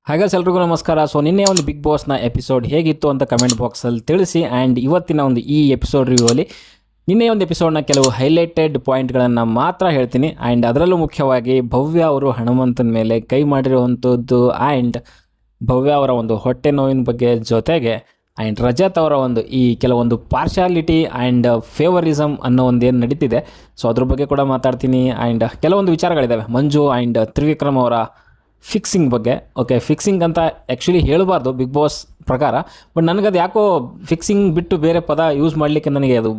ಹಾಗಾದ್ರೆ ಎಲ್ರಿಗೂ ನಮಸ್ಕಾರ. ಸೊ ನಿನ್ನೆ ಒಂದು ಬಿಗ್ ಬಾಸ್ನ ಎಪಿಸೋಡ್ ಹೇಗಿತ್ತು ಅಂತ ಕಮೆಂಟ್ ಬಾಕ್ಸಲ್ಲಿ ತಿಳಿಸಿ. ಆ್ಯಂಡ್ ಇವತ್ತಿನ ಒಂದು ಈ ಎಪಿಸೋಡ್ ರಿವ್ಯೂವಲ್ಲಿ ನಿನ್ನೆ ಒಂದು ಎಪಿಸೋಡ್ನ ಕೆಲವು ಹೈಲೈಟೆಡ್ ಪಾಯಿಂಟ್ಗಳನ್ನು ಮಾತ್ರ ಹೇಳ್ತೀನಿ. ಆ್ಯಂಡ್ ಅದರಲ್ಲೂ ಮುಖ್ಯವಾಗಿ ಭವ್ಯ ಅವರು ಹನುಮಂತನ ಮೇಲೆ ಕೈ ಮಾಡಿರುವಂಥದ್ದು, ಆ್ಯಂಡ್ ಭವ್ಯ ಅವರ ಒಂದು ಹೊಟ್ಟೆ ನೋವಿನ ಬಗ್ಗೆ, ಜೊತೆಗೆ ಆ್ಯಂಡ್ ರಜತ್ ಅವರ ಒಂದು ಈ ಕೆಲವೊಂದು ಪಾರ್ಶಾಲಿಟಿ ಆ್ಯಂಡ್ ಫೇವರಿಸಮ್ ಅನ್ನೋ ಒಂದು ಏನು ನಡೀತಿದೆ, ಸೊ ಅದ್ರ ಬಗ್ಗೆ ಕೂಡ ಮಾತಾಡ್ತೀನಿ. ಆ್ಯಂಡ್ ಕೆಲವೊಂದು ವಿಚಾರಗಳಿದ್ದಾವೆ ಮಂಜು ಆ್ಯಂಡ್ ತ್ರಿವಿಕ್ರಮ್ ಅವರ ಫಿಕ್ಸಿಂಗ್ ಬಗ್ಗೆ. ಓಕೆ, ಫಿಕ್ಸಿಂಗ್ ಅಂತ ಆ್ಯಕ್ಚುಲಿ ಹೇಳಬಾರ್ದು ಬಿಗ್ ಬಾಸ್ ಪ್ರಕಾರ, ಬಟ್ ನನಗದು ಯಾಕೋ ಫಿಕ್ಸಿಂಗ್ ಬಿಟ್ಟು ಬೇರೆ ಪದ ಯೂಸ್ ಮಾಡಲಿಕ್ಕೆ ನನಗೆ ಅದು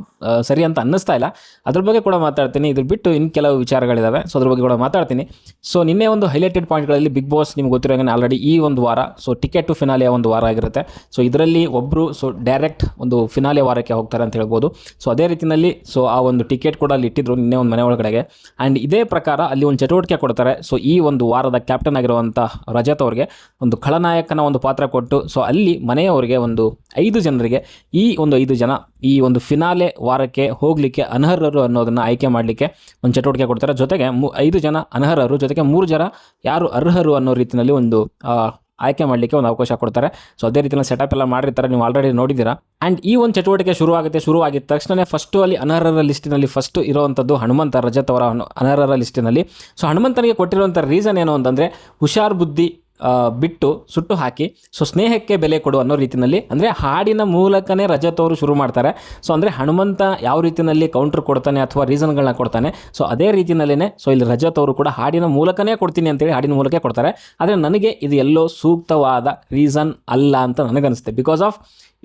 ಸರಿ ಅಂತ ಅನ್ನಿಸ್ತಾ ಇಲ್ಲ. ಅದ್ರ ಬಗ್ಗೆ ಕೂಡ ಮಾತಾಡ್ತೀನಿ. ಇದ್ರ ಬಿಟ್ಟು ಇನ್ನು ಕೆಲವು ವಿಚಾರಗಳಿದ್ದಾವೆ, ಸೊ ಅದ್ರ ಬಗ್ಗೆ ಕೂಡ ಮಾತಾಡ್ತೀನಿ. ಸೊ ನಿನ್ನೆ ಒಂದು ಹೈಲೈಟೆಡ್ ಪಾಯಿಂಟ್ಗಳಲ್ಲಿ ಬಿಗ್ ಬಾಸ್ ನಿಮ್ಗೆ ಗೊತ್ತಿರೋ ಹಾಗೆ ಆಲ್ರೆಡಿ ಈ ಒಂದು ವಾರ ಸೊ ಟಿಕೆಟ್ ಟು ಫಿನಾಲಿಯ ಒಂದು ವಾರ ಆಗಿರುತ್ತೆ. ಸೊ ಇದರಲ್ಲಿ ಒಬ್ಬರು ಸೊ ಡೈರೆಕ್ಟ್ ಒಂದು ಫಿನಾಲಿಯ ವಾರಕ್ಕೆ ಹೋಗ್ತಾರೆ ಅಂತ ಹೇಳ್ಬೋದು. ಸೊ ಅದೇ ರೀತಿಯಲ್ಲಿ ಸೊ ಆ ಒಂದು ಟಿಕೆಟ್ ಕೂಡ ಅಲ್ಲಿ ಇಟ್ಟಿದ್ರು ನಿನ್ನೆ ಒಂದು ಮನೆ ಒಳಗಡೆಗೆ. ಆ್ಯಂಡ್ ಇದೇ ಪ್ರಕಾರ ಅಲ್ಲಿ ಒಂದು ಚಟುವಟಿಕೆ ಕೊಡ್ತಾರೆ. ಸೊ ಈ ಒಂದು ವಾರದ ಕ್ಯಾಪ್ಟನ್ ಆಗಿರುವಂಥ ರಜತ್ ಅವ್ರಿಗೆ ಒಂದು ಖಳನಾಯಕನ ಒಂದು ಪಾತ್ರ ಕೊಟ್ಟು, ಸೊ ಅಲ್ಲಿ ಮನೆಯವರಿಗೆ ಒಂದು 5 ಜನರಿಗೆ ಈ ಒಂದು 5 ಜನ ಈ ಒಂದು ಫಿನಾಲೆ ವಾರಕ್ಕೆ ಹೋಗಲಿಕ್ಕೆ ಅನರ್ಹರು ಅನ್ನೋದನ್ನು ಆಯ್ಕೆ ಮಾಡಲಿಕ್ಕೆ ಒಂದು ಚಟುವಟಿಕೆ ಕೊಡ್ತಾರೆ. ಜೊತೆಗೆ 5 ಜನ ಅನರ್ಹರು, ಜೊತೆಗೆ 3 ಜನ ಯಾರು ಅರ್ಹರು ಅನ್ನೋ ರೀತಿಯಲ್ಲಿ ಒಂದು ಆಯ್ಕೆ ಮಾಡಲಿಕ್ಕೆ ಒಂದು ಅವಕಾಶ ಕೊಡ್ತಾರೆ. ಸೊ ಅದೇ ರೀತಿಯಲ್ಲಿ ಸೆಟಪ್ ಎಲ್ಲ ಮಾಡಿರ್ತಾರೆ, ನೀವು ಆಲ್ರೆಡಿ ನೋಡಿದ್ದೀರಾ. ಆ್ಯಂಡ್ ಈ ಒಂದು ಚಟುವಟಿಕೆ ಶುರುವಾಗಿದ್ದ ತಕ್ಷಣ ಫಸ್ಟು ಅಲ್ಲಿ ಅನರ್ಹರ ಲಿಸ್ಟಿನಲ್ಲಿ ಫಸ್ಟು ಇರುವಂಥದ್ದು ಹನುಮಂತ, ರಜತ್ ಅವರ ಅನರ್ಹರ ಲಿಸ್ಟಿನಲ್ಲಿ. ಸೊ ಹನುಮಂತನಿಗೆ ಕೊಟ್ಟಿರುವಂಥ ರೀಸನ್ ಏನು ಅಂತಂದರೆ, ಹುಷಾರ್ ಬುದ್ಧಿ ಬಿಟ್ಟು ಸುಟ್ಟು ಹಾಕಿ ಸೊ ಸ್ನೇಹಕ್ಕೆ ಬೆಲೆ ಕೊಡು ಅನ್ನೋ ರೀತಿಯಲ್ಲಿ, ಅಂದರೆ ಹಾಡಿನ ಮೂಲಕನೇ ರಜತ್ ಅವರು ಶುರು ಮಾಡ್ತಾರೆ. ಸೊ ಅಂದರೆ ಹನುಮಂತ ಯಾವ ರೀತಿಯಲ್ಲಿ ಕೌಂಟ್ರ್ ಕೊಡ್ತಾನೆ ಅಥವಾ ರೀಸನ್ಗಳನ್ನ ಕೊಡ್ತಾನೆ, ಸೊ ಅದೇ ರೀತಿಯಲ್ಲೇ ಸೊ ಇಲ್ಲಿ ರಜತ್ ಅವರು ಕೂಡ ಹಾಡಿನ ಮೂಲಕನೇ ಕೊಡ್ತೀನಿ ಅಂತೇಳಿ ಹಾಡಿನ ಮೂಲಕ ಕೊಡ್ತಾರೆ. ಆದರೆ ನನಗೆ ಇದು ಎಲ್ಲೋ ಸೂಕ್ತವಾದ ರೀಸನ್ ಅಲ್ಲ ಅಂತ ನನಗನ್ನಿಸುತ್ತೆ. ಬಿಕಾಸ್ ಆಫ್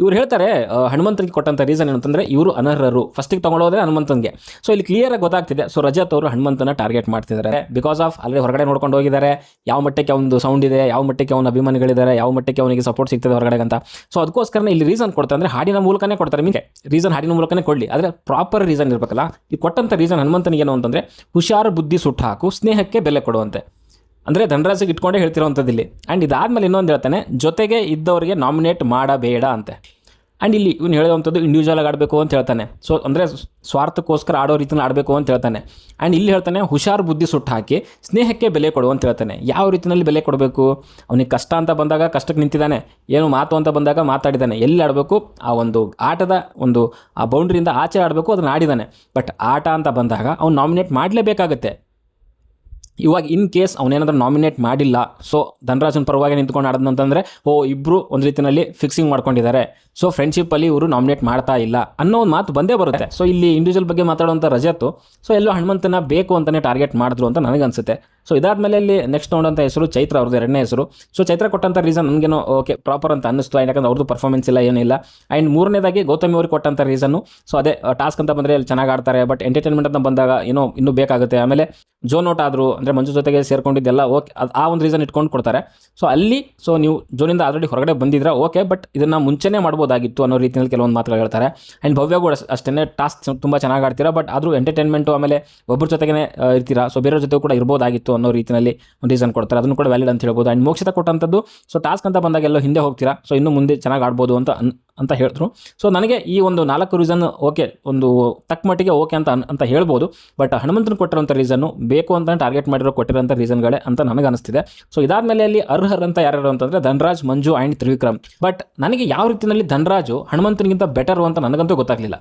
ಇವ್ರು ಹೇಳ್ತಾರೆ ಹನುಮಂತನಿಗೆ ಕೊಟ್ಟಂಥ ರೀಸನ್ ಏನಂತಂದರೆ ಇವರು ಅನರ್ಹರು, ಫಸ್ಟಿಗೆ ತೊಗೊಂಡೋದ್ರೆ ಹನುಮಂತನಿಗೆ. ಸೊ ಇಲ್ಲಿ ಕ್ಲಿಯರಾಗಿ ಗೊತ್ತಾಗ್ತಿದೆ, ಸೊ ರಜತ್ ಅವರು ಹನುಮಂತನ ಟಾರ್ಗೆಟ್ ಮಾಡ್ತಿದ್ದಾರೆ. ಬಿಕಾಸ್ ಆಫ್ ಆಲ್ರೆಡಿ ಹೊರಗಡೆ ನೋಡ್ಕೊಂಡು ಹೋಗಿದ್ದಾರೆ, ಯಾವ ಮಟ್ಟಕ್ಕೆ ಒಂದು ಸೌಂಡ್ ಇದೆ, ಯಾವ ಮಟ್ಟಕ್ಕೆ ಅವನ ಅಭಿಮಾನಿಗಳಿದ್ದಾರೆ, ಯಾವ ಮಟ್ಟಕ್ಕೆ ಅವನಿಗೆ ಸಪೋರ್ಟ್ ಸಿಗ್ತದೆ ಹೊರಗಡೆ ಅಂತ. ಸೊ ಅದಕ್ಕೋಸ್ಕರ ಇಲ್ಲಿ ರೀಸನ್ ಕೊಡ್ತಾರೆ, ಅಂದರೆ ಹಾಡಿನ ಮೂಲಕನೇ ಕೊಡ್ತಾರೆ. ಮೀನ್ಸ್ ರೀಸನ್ ಹಾಡಿನ ಮೂಲಕನೇ ಕೊಡಲಿ, ಆದರೆ ಪ್ರಾಪರ್ ರೀಸನ್ ಇರಬೇಕಲ್ಲ. ಈ ಕೊಟ್ಟಂಥ ರೀಸನ್ ಹನುಮಂತನಿಗೆ ಏನು ಅಂತಂದರೆ, ಹುಷಾರು ಬುದ್ಧಿ ಸುಟ್ಟು ಹಾಕು, ಸ್ನೇಹಕ್ಕೆ ಬೆಲೆ ಕೊಡುವಂತೆ, ಅಂದರೆ ಧನರಾಜಿಗೆ ಇಟ್ಕೊಂಡೇ ಹೇಳ್ತಿರೋವಂಥದ್ದು ಇಲ್ಲಿ. ಆ್ಯಂಡ್ ಇದಾದಮೇಲೆ ಇನ್ನೊಂದು ಹೇಳ್ತಾನೆ, ಜೊತೆಗೆ ಇದ್ದವರಿಗೆ ನಾಮಿನೇಟ್ ಮಾಡಬೇಡ ಅಂತೆ. ಆ್ಯಂಡ್ ಇಲ್ಲಿ ಇವನು ಹೇಳುವಂಥದ್ದು ಇಂಡಿವಿಜುವಲ್ ಆಗಿ ಆಡಬೇಕು ಅಂತ ಹೇಳ್ತಾನೆ. ಸೊ ಅಂದರೆ ಸ್ವಾರ್ಥಕ್ಕೋಸ್ಕರ ಆಡೋ ರೀತಿಯಲ್ಲಿ ಆಡಬೇಕು ಅಂತ ಹೇಳ್ತಾನೆ. ಆ್ಯಂಡ್ ಇಲ್ಲಿ ಹೇಳ್ತಾನೆ ಹುಷಾರು ಬುದ್ಧಿ ಸುಟ್ಟು ಹಾಕಿ ಸ್ನೇಹಕ್ಕೆ ಬೆಲೆ ಕೊಡು ಅಂತ ಹೇಳ್ತಾನೆ. ಯಾವ ರೀತಿಯಲ್ಲಿ ಬೆಲೆ ಕೊಡಬೇಕು? ಅವನಿಗೆ ಕಷ್ಟ ಅಂತ ಬಂದಾಗ ಕಷ್ಟಕ್ಕೆ ನಿಂತಿದ್ದಾನೆ, ಏನು ಮಾತು ಅಂತ ಬಂದಾಗ ಮಾತಾಡಿದ್ದಾನೆ. ಎಲ್ಲಿ ಆಡಬೇಕು, ಆ ಒಂದು ಆಟದ ಒಂದು ಆ ಬೌಂಡ್ರಿಯಿಂದ ಆಚೆ ಆಡಬೇಕು, ಅದನ್ನು ಆಡಿದ್ದಾನೆ. ಬಟ್ ಆಟ ಅಂತ ಬಂದಾಗ ಅವ್ನು ನಾಮಿನೇಟ್ ಮಾಡಲೇಬೇಕಾಗುತ್ತೆ. ಇವಾಗ ಇನ್ ಕೇಸ್ ಅವನೇನಾದ್ರೂ ನಾಮಿನೇಟ್ ಮಾಡಿಲ್ಲ, ಸೊ ಧನರಾಜನ ಪರವಾಗಿ ನಿಂತ್ಕೊಂಡು ಆಡೋದಂತಂದರೆ ಇಬ್ಬರು ಒಂದು ರೀತಿಯಲ್ಲಿ ಫಿಕ್ಸಿಂಗ್ ಮಾಡ್ಕೊಂಡಿದ್ದಾರೆ, ಸೊ ಫ್ರೆಂಡ್ಶಿಪ್ಪಲ್ಲಿ ಇವರು ನಾಮಿನೇಟ್ ಮಾಡ್ತಾ ಇಲ್ಲ ಅನ್ನೋ ಒಂದು ಮಾತು ಬಂದೇ ಬರುತ್ತೆ. ಸೊ ಇಲ್ಲಿ ಇಂಡಿವಿಜುವಲ್ ಬಗ್ಗೆ ಮಾತಾಡುವಂಥ ರಜತ್ ಸೊ ಎಲ್ಲೋ ಹನುಮಂತನ ಬೇಕು ಅಂತಲೇ ಟಾರ್ಗೆಟ್ ಮಾಡಿದ್ರು ಅಂತ ನನಗನ್ಸುತ್ತೆ. ಸೊ ಇದಾದಮೇಲೆ ಇಲ್ಲಿ ನೆಕ್ಸ್ಟ್ ನೋಡೋಂಥ ಹೆಸರು ಚೈತ್ರ, ಅವ್ರದ್ದು 2ನೇ ಹೆಸರು. ಸೊ ಚೈತ್ರ ಕೊಟ್ಟಂಥ ರೀಸನ್ ನನಗೇನೋ ಓಕೆ ಪ್ರಾಪರ್ ಅಂತ ಅನ್ನಿಸ್ತು, ಯಾಕಂದ್ರೆ ಅವ್ರದ್ದು ಪರ್ಫಾರ್ಮೆನ್ಸ್ ಇಲ್ಲ, ಏನಿಲ್ಲ. ಆ್ಯಂಡ್ 3ನೇದಾಗಿ ಗೌತಮಿ ಅವ್ರಿಗೆ ಕೊಟ್ಟಂಥ ರೀಸನ್ನು, ಸೊ ಅದೇ ಟಾಸ್ಕ್ ಅಂತ ಬಂದರೆ ಅಲ್ಲಿ ಚೆನ್ನಾಗಿ ಆಡ್ತಾರೆ, ಬಟ್ ಎಂಟರ್ಟೈನ್ಮೆಂಟ್ ಅಂತ ಬಂದಾಗ ಏನೋ ಇನ್ನೂ ಬೇಕಾಗುತ್ತೆ. ಆಮೇಲೆ ಜೋನ್ ಔಟ್ ಆದರು, ಅಂದರೆ ಮಂಜು ಜೊತೆಗೆ ಸೇರ್ಕೊಂಡಿದ್ದೆಲ್ಲ ಓಕೆ, ಆ ಒಂದು ರೀಸನ್ ಇಟ್ಕೊಂಡು ಕೊಡ್ತಾರೆ. ಸೊ ಅಲ್ಲಿ ಸೊ ನೀವು ಜೋನಿಂದ ಆಲ್ರೆಡಿ ಹೊರಗಡೆ ಬಂದಿದ್ರೆ ಓಕೆ, ಬಟ್ ಇದನ್ನು ಮುಂಚೆನೇ ಮಾಡ್ಬೋದಾಗಿತ್ತು ಅನ್ನೋ ರೀತಿಯಲ್ಲಿ ಕೆಲವೊಂದು ಮಾತುಗಳು ಹೇಳ್ತಾರೆ. ಆ್ಯಂಡ್ ಭವ್ಯ ಕೂಡ ಅಷ್ಟೇ ಟಾಸ್ಕ್ ತುಂಬ ಚೆನ್ನಾಗಿ ಆಡ್ತೀರಾ, ಬಟ್ ಆದರೂ ಎಂಟರ್ಟೈನ್ಮೆಂಟು ಆಮೇಲೆ ಒಬ್ಬರ ಜೊತೆಗೇ ಇರ್ತೀರಾ, ಸೊ ಬೇರೆಯವ್ರ ಜೊತೆ ಕೂಡ ಇರ್ಬೋದಾಗಿತ್ತು ಅನ್ನೋ ರೀತಿಯಲ್ಲಿ ಒಂದು ರೀಸನ್ ಕೊಡ್ತಾರೆ. ಅದನ್ನು ಕೂಡ ವ್ಯಾಲಿಡ್ ಅಂತ ಹೇಳ್ಬೋದು. ಆ್ಯಂಡ್ ಮೋಕ್ಷಿತ ಕೊಟ್ಟಂಥದ್ದು ಸೊ ಟಾಸ್ಕ್ ಅಂತ ಬಂದಾಗ ಎಲ್ಲೋ ಹಿಂದೆ ಹೋಗ್ತೀರಾ, ಸೊ ಇನ್ನು ಮುಂದೆ ಚೆನ್ನಾಗಿ ಆಡ್ಬೋದು ಅಂತ ಹೇಳಿದ್ರು. ಸೊ ನನಗೆ ಈ ಒಂದು 4 ರೀಸನ್ ಓಕೆ, ಒಂದು ತಕ್ಕ ಮಟ್ಟಿಗೆ ಓಕೆ ಅಂತ ಹೇಳ್ಬೋದು. ಬಟ್ ಹನುಮಂತನ ಕೊಟ್ಟಿರೋಂಥ ರೀಸನ್ನು ಬೇಕು ಅಂತ ಟಾರ್ಗೆಟ್ ಕೊಟ್ಟಿರೋಂಥ ರೀಸನ್ಗಳೇ ಅಂತ ನನಗೆ ಅನಿಸ್ತಿದೆ. ಸೊ ಇದಾದಮೇಲೆ ಅಲ್ಲಿ ಅರ್ಹರಂತ ಯಾರು ಅಂತಂದರೆ ಧನರಾಜ್, ಮಂಜು ಆ್ಯಂಡ್ ತ್ರಿವಿಕ್ರಮ್. ಬಟ್ ನನಗೆ ಯಾವ ರೀತಿಯಲ್ಲಿ ಧನರಾಜು ಹನುಮಂತನಿಗಿಂತ ಬೆಟರು ಅಂತ ನನಗಂತೂ ಗೊತ್ತಾಗಲಿಲ್ಲ.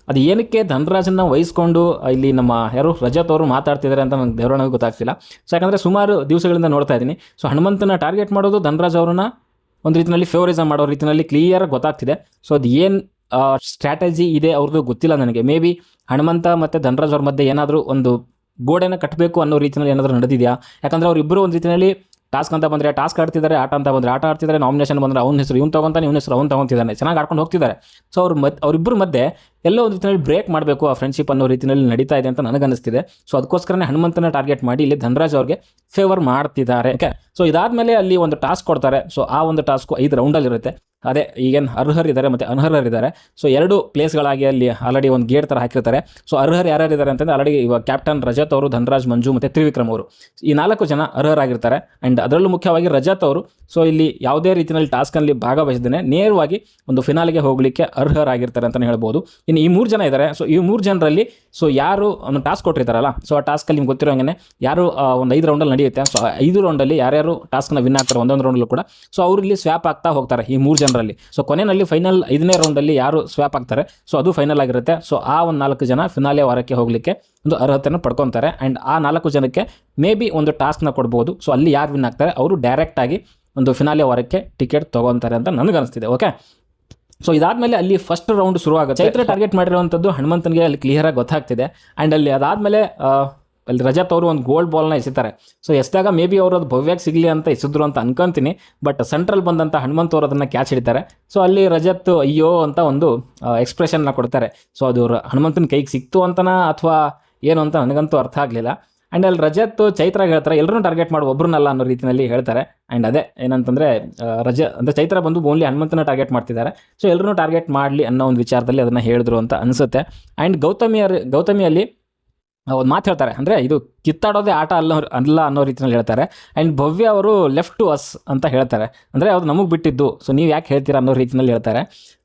ಅದು ಏನಕ್ಕೆ ಧನರಾಜನ್ನು ವಹಿಸ್ಕೊಂಡು ಇಲ್ಲಿ ನಮ್ಮ ಯಾರು ರಜತ್ ಅವರು ಮಾತಾಡ್ತಿದ್ದಾರೆ ಅಂತ ನನಗೆ ದೇವರನಿಗೆ ಗೊತ್ತಾಗ್ತಿಲ್ಲ. ಸೊ ಯಾಕಂದರೆ ಸುಮಾರು ದಿವಸಗಳಿಂದ ನೋಡ್ತಾ ಇದ್ದೀನಿ, ಸೊ ಹನುಮಂತನ ಟಾರ್ಗೆಟ್ ಮಾಡೋದು ಧನರಾಜ್ ಅವ್ರನ್ನ ಒಂದು ರೀತಿಯಲ್ಲಿ ಫೇವರಿಸಮ್ ಮಾಡೋ ರೀತಿಯಲ್ಲಿ ಕ್ಲಿಯರಾಗಿ ಗೊತ್ತಾಗ್ತಿದೆ. ಸೊ ಅದು ಏನು ಸ್ಟ್ರಾಟಜಿ ಇದೆ ಅವ್ರದ್ದು ಗೊತ್ತಿಲ್ಲ ನನಗೆ. ಮೇ ಬಿ ಹನುಮಂತ ಮತ್ತು ಧನರಾಜ್ ಅವ್ರ ಮಧ್ಯೆ ಏನಾದರೂ ಒಂದು ಗೋಡೆನ ಕಟ್ಟಬೇಕು ಅನ್ನೋ ರೀತಿಯಲ್ಲಿ ಏನಾದರೂ ನಡೆದಿದೆಯಾ? ಯಾಕಂದರೆ ಅವರಿಬ್ಬರು ಒಂದು ರೀತಿಯಲ್ಲಿ ಟಾಸ್ಕ್ ಅಂತ ಬಂದರೆ ಟಾಸ್ಕ್ ಆಡ್ತಿದ್ದಾರೆ, ಆಟ ಅಂತ ಬಂದರೆ ಆಟ ಆಡ್ತಿದ್ದಾರೆ, ನಾಮಿನೇಷನ್ ಬಂದರೆ ಅವ್ನ ಹೆಸರು ಇವ್ನು ತೊಗೊತಾನೆ, ಇವ್ನ ಹೆಸರು ಅವ್ನು ತೊಗೊತಿದ್ದಾನೆ, ಚೆನ್ನಾಗಿ ಆಡ್ಕೊಂಡು ಹೋಗ್ತಿದ್ದಾರೆ. ಸೊ ಅವರಿಬ್ಬರ ಮಧ್ಯೆ ಎಲ್ಲೋ ಒಂದು ರೀತಿಯಲ್ಲಿ ಬ್ರೇಕ್ ಮಾಡಬೇಕು ಆ ಫ್ರೆಂಡ್ಶಿಪ್ ಅನ್ನೋ ರೀತಿಯಲ್ಲಿ ನಡೀತಾ ಇದೆ ಅಂತ ನನಗನ್ನಿಸ್ತಿದೆ. ಸೊ ಅದಕ್ಕೋಸ್ಕರನೇ ಹನುಮಂತನ ಟಾರ್ಗೆಟ್ ಮಾಡಿ ಇಲ್ಲಿ ಧನರಾಜ್ ಅವ್ರಿಗೆ ಫೇವರ್ ಮಾಡ್ತಿದ್ದಾರೆ. ಓಕೆ, ಸೊ ಇದಾದಮೇಲೆ ಅಲ್ಲಿ ಒಂದು ಟಾಸ್ಕ್ ಕೊಡ್ತಾರೆ. ಸೊ ಆ ಒಂದು ಟಾಸ್ಕು 5 ರೌಂಡಲ್ಲಿರುತ್ತೆ. ಅದೇ ಈಗೇನು ಅರ್ಹರಿದ್ದಾರೆ ಮತ್ತು ಅನರ್ಹರಿದ್ದಾರೆ. ಸೊ 2 ಪ್ಲೇಸ್ಗಳಾಗಿ ಅಲ್ಲಿ ಆಲ್ರೆಡಿ ಒಂದು ಗೇಟ್ ಥರ ಹಾಕಿರ್ತಾರೆ. ಸೊ ಅರ್ಹರು ಯಾರ್ಯಾರಿದ್ದಾರೆ ಅಂತಂದರೆ ಆಲ್ರೆಡಿ ಇವಾಗ ಕ್ಯಾಪ್ಟನ್ ರಜತ್ ಅವರು, ಧನರಾಜ್, ಮಂಜು ಮತ್ತು ತ್ರಿವಿಕ್ರಮ್ ಅವರು, ಈ 4 ಜನ ಅರ್ಹರಾಗಿರ್ತಾರೆ. ಆ್ಯಂಡ್ ಅದರಲ್ಲೂ ಮುಖ್ಯವಾಗಿ ರಜತ್ ಅವರು ಸೊ ಇಲ್ಲಿ ಯಾವುದೇ ರೀತಿಯಲ್ಲಿ ಟಾಸ್ಕಲ್ಲಿ ಭಾಗವಹಿಸದೇ ನೇರವಾಗಿ ಒಂದು ಫಿನಾಲಿಗೆ ಹೋಗಲಿಕ್ಕೆ ಅರ್ಹರಾಗಿರ್ತಾರೆ ಅಂತಲೇ ಹೇಳ್ಬೋದು. ಇನ್ನು ಈ 3 ಜನ ಇದ್ದಾರೆ. ಸೊ ಈ 3 ಜನರಲ್ಲಿ ಸೊ ಯಾರು ಒಂದು ಟಾಸ್ಕ್ ಕೊಟ್ಟಿರ್ತಾರಲ್ಲ, ಸೊ ಆ ಟಾಸ್ಕಲ್ಲಿ ನಿಮ್ಗೆ ಗೊತ್ತಿರೋ ಹಂಗೆ ಯಾರು ಒಂದು 5 ರೌಂಡಲ್ಲಿ ನಡೆಯುತ್ತೆ. ಸೊ 5 ರೌಂಡಲ್ಲಿ ಯಾರ್ಯಾರು ಟಾಸ್ಕ್ನ ವಿನ್ ಆಗ್ತಾರೆ ಒಂದೊಂದು ರೌಂಡಲ್ಲೂ ಕೂಡ, ಸೊ ಅವರು ಇಲ್ಲಿ ಸ್ವ್ಯಾಪ್ ಆಗ್ತಾ ಹೋಗ್ತಾರೆ ಈ 3 ಜನರಲ್ಲಿ. ಸೊ ಕೊನೆಯಲ್ಲಿ ಫೈನಲ್ 5ನೇ ರೌಂಡಲ್ಲಿ ಯಾರು ಸ್ವ್ಯಾಪ್ ಆಗ್ತಾರೆ ಸೊ ಅದು ಫೈನಲ್ ಆಗಿರುತ್ತೆ. ಸೊ ಆ ಒಂದು 4 ಜನ ಫಿನಾಲೆ ವಾರಕ್ಕೆ ಹೋಗಲಿಕ್ಕೆ ಒಂದು ಅರ್ಹತೆಯನ್ನು ಪಡ್ಕೊತಾರೆ. ಆ್ಯಂಡ್ ಆ 4 ಜನಕ್ಕೆ ಮೇ ಬಿ ಒಂದು ಟಾಸ್ಕ್ನ ಕೊಡ್ಬೋದು. ಸೊ ಅಲ್ಲಿ ಯಾರು ವಿನ್ ಆಗ್ತಾರೆ ಅವರು ಡೈರೆಕ್ಟಾಗಿ ಒಂದು ಫಿನಾಲೆ ವಾರಕ್ಕೆ ಟಿಕೆಟ್ ತೊಗೊತಾರೆ ಅಂತ ನನಗನ್ನಿಸ್ತಿದೆ. ಓಕೆ, ಸೊ ಇದಾದಮೇಲೆ ಅಲ್ಲಿ ಫಸ್ಟ್ ರೌಂಡ್ ಶುರುವಾಗುತ್ತೆ. ಚೈತ್ರ ಟಾರ್ಗೆಟ್ ಮಾಡಿರುವಂಥದ್ದು ಹನುಮಂತನಿಗೆ ಅಲ್ಲಿ ಕ್ಲಿಯರಾಗಿ ಗೊತ್ತಾಗ್ತಿದೆ. ಆ್ಯಂಡ್ ಅಲ್ಲಿ ಅದಾದಮೇಲೆ ಅಲ್ಲಿ ರಜತ್ ಅವರು ಒಂದು ಗೋಲ್ಡ್ ಬಾಲ್ನ ಎಸಿತಾರೆ. ಸೊ ಎಸ್ದಾಗ ಮೇ ಬಿ ಅವರು ಅದು ಭವ್ಯಕ್ಕೆ ಸಿಗಲಿ ಅಂತ ಎಸಿದ್ರು ಅಂತ ಅನ್ಕೊಂತೀನಿ. ಬಟ್ ಸೆಂಟ್ರಲ್ ಬಂದಂಥ ಹನುಮಂತ್ ಅವರು ಅದನ್ನು ಕ್ಯಾಚ್ ಹಿಡಿತಾರೆ. ಸೊ ಅಲ್ಲಿ ರಜತ್ ಅಯ್ಯೋ ಅಂತ ಒಂದು ಎಕ್ಸ್ಪ್ರೆಷನ್ನ ಕೊಡ್ತಾರೆ. ಸೊ ಅದು ಹನುಮಂತನ ಕೈಗೆ ಸಿಕ್ತು ಅಂತನಾ ಅಥವಾ ಏನು ಅಂತ ನನಗಂತೂ ಅರ್ಥ ಆಗಲಿಲ್ಲ. ಆ್ಯಂಡ್ ಅಲ್ಲಿ ರಜತ್ ಚೈತ್ರಾಗ ಹೇಳ್ತಾರೆ ಎಲ್ಲರೂ ಟಾರ್ಗೆಟ್ ಮಾಡಿ ಒಬ್ರನ್ನಲ್ಲ ಅನ್ನೋ ರೀತಿಯಲ್ಲಿ ಹೇಳ್ತಾರೆ. ಆ್ಯಂಡ್ ಅದೇ ಏನಂತಂದರೆ ಅಂದರೆ ಚೈತ್ರ ಬಂದು ಓನ್ಲಿ ಹನುಮಂತನ ಟಾರ್ಗೆಟ್ ಮಾಡ್ತಿದ್ದಾರೆ. ಸೊ ಎಲ್ಲರೂ ಟಾರ್ಗೆಟ್ ಮಾಡಲಿ ಅನ್ನೋ ಒಂದು ವಿಚಾರದಲ್ಲಿ ಅದನ್ನು ಹೇಳಿದ್ರು ಅಂತ ಅನಿಸುತ್ತೆ. ಆ್ಯಂಡ್ ಗೌತಮಿಯಲ್ಲಿ ಒಂದು ಮಾತು ಹೇಳ್ತಾರೆ, ಅಂದರೆ ಇದು ಕಿತ್ತಾಡೋದೇ ಆಟ ಅಲ್ಲ ಅನ್ನೋ ರೀತಿಯಲ್ಲಿ ಹೇಳ್ತಾರೆ. ಆ್ಯಂಡ್ ಭವ್ಯ ಅವರು ಲೆಫ್ಟ್ ಟು ಅಸ್ ಅಂತ ಹೇಳ್ತಾರೆ, ಅಂದರೆ ಅದು ನಮಗೆ ಬಿಟ್ಟಿದ್ದು, ಸೊ ನೀವು ಯಾಕೆ ಹೇಳ್ತೀರಾ ಅನ್ನೋ ರೀತಿಯಲ್ಲಿ ಹೇಳ್ತಾರೆ.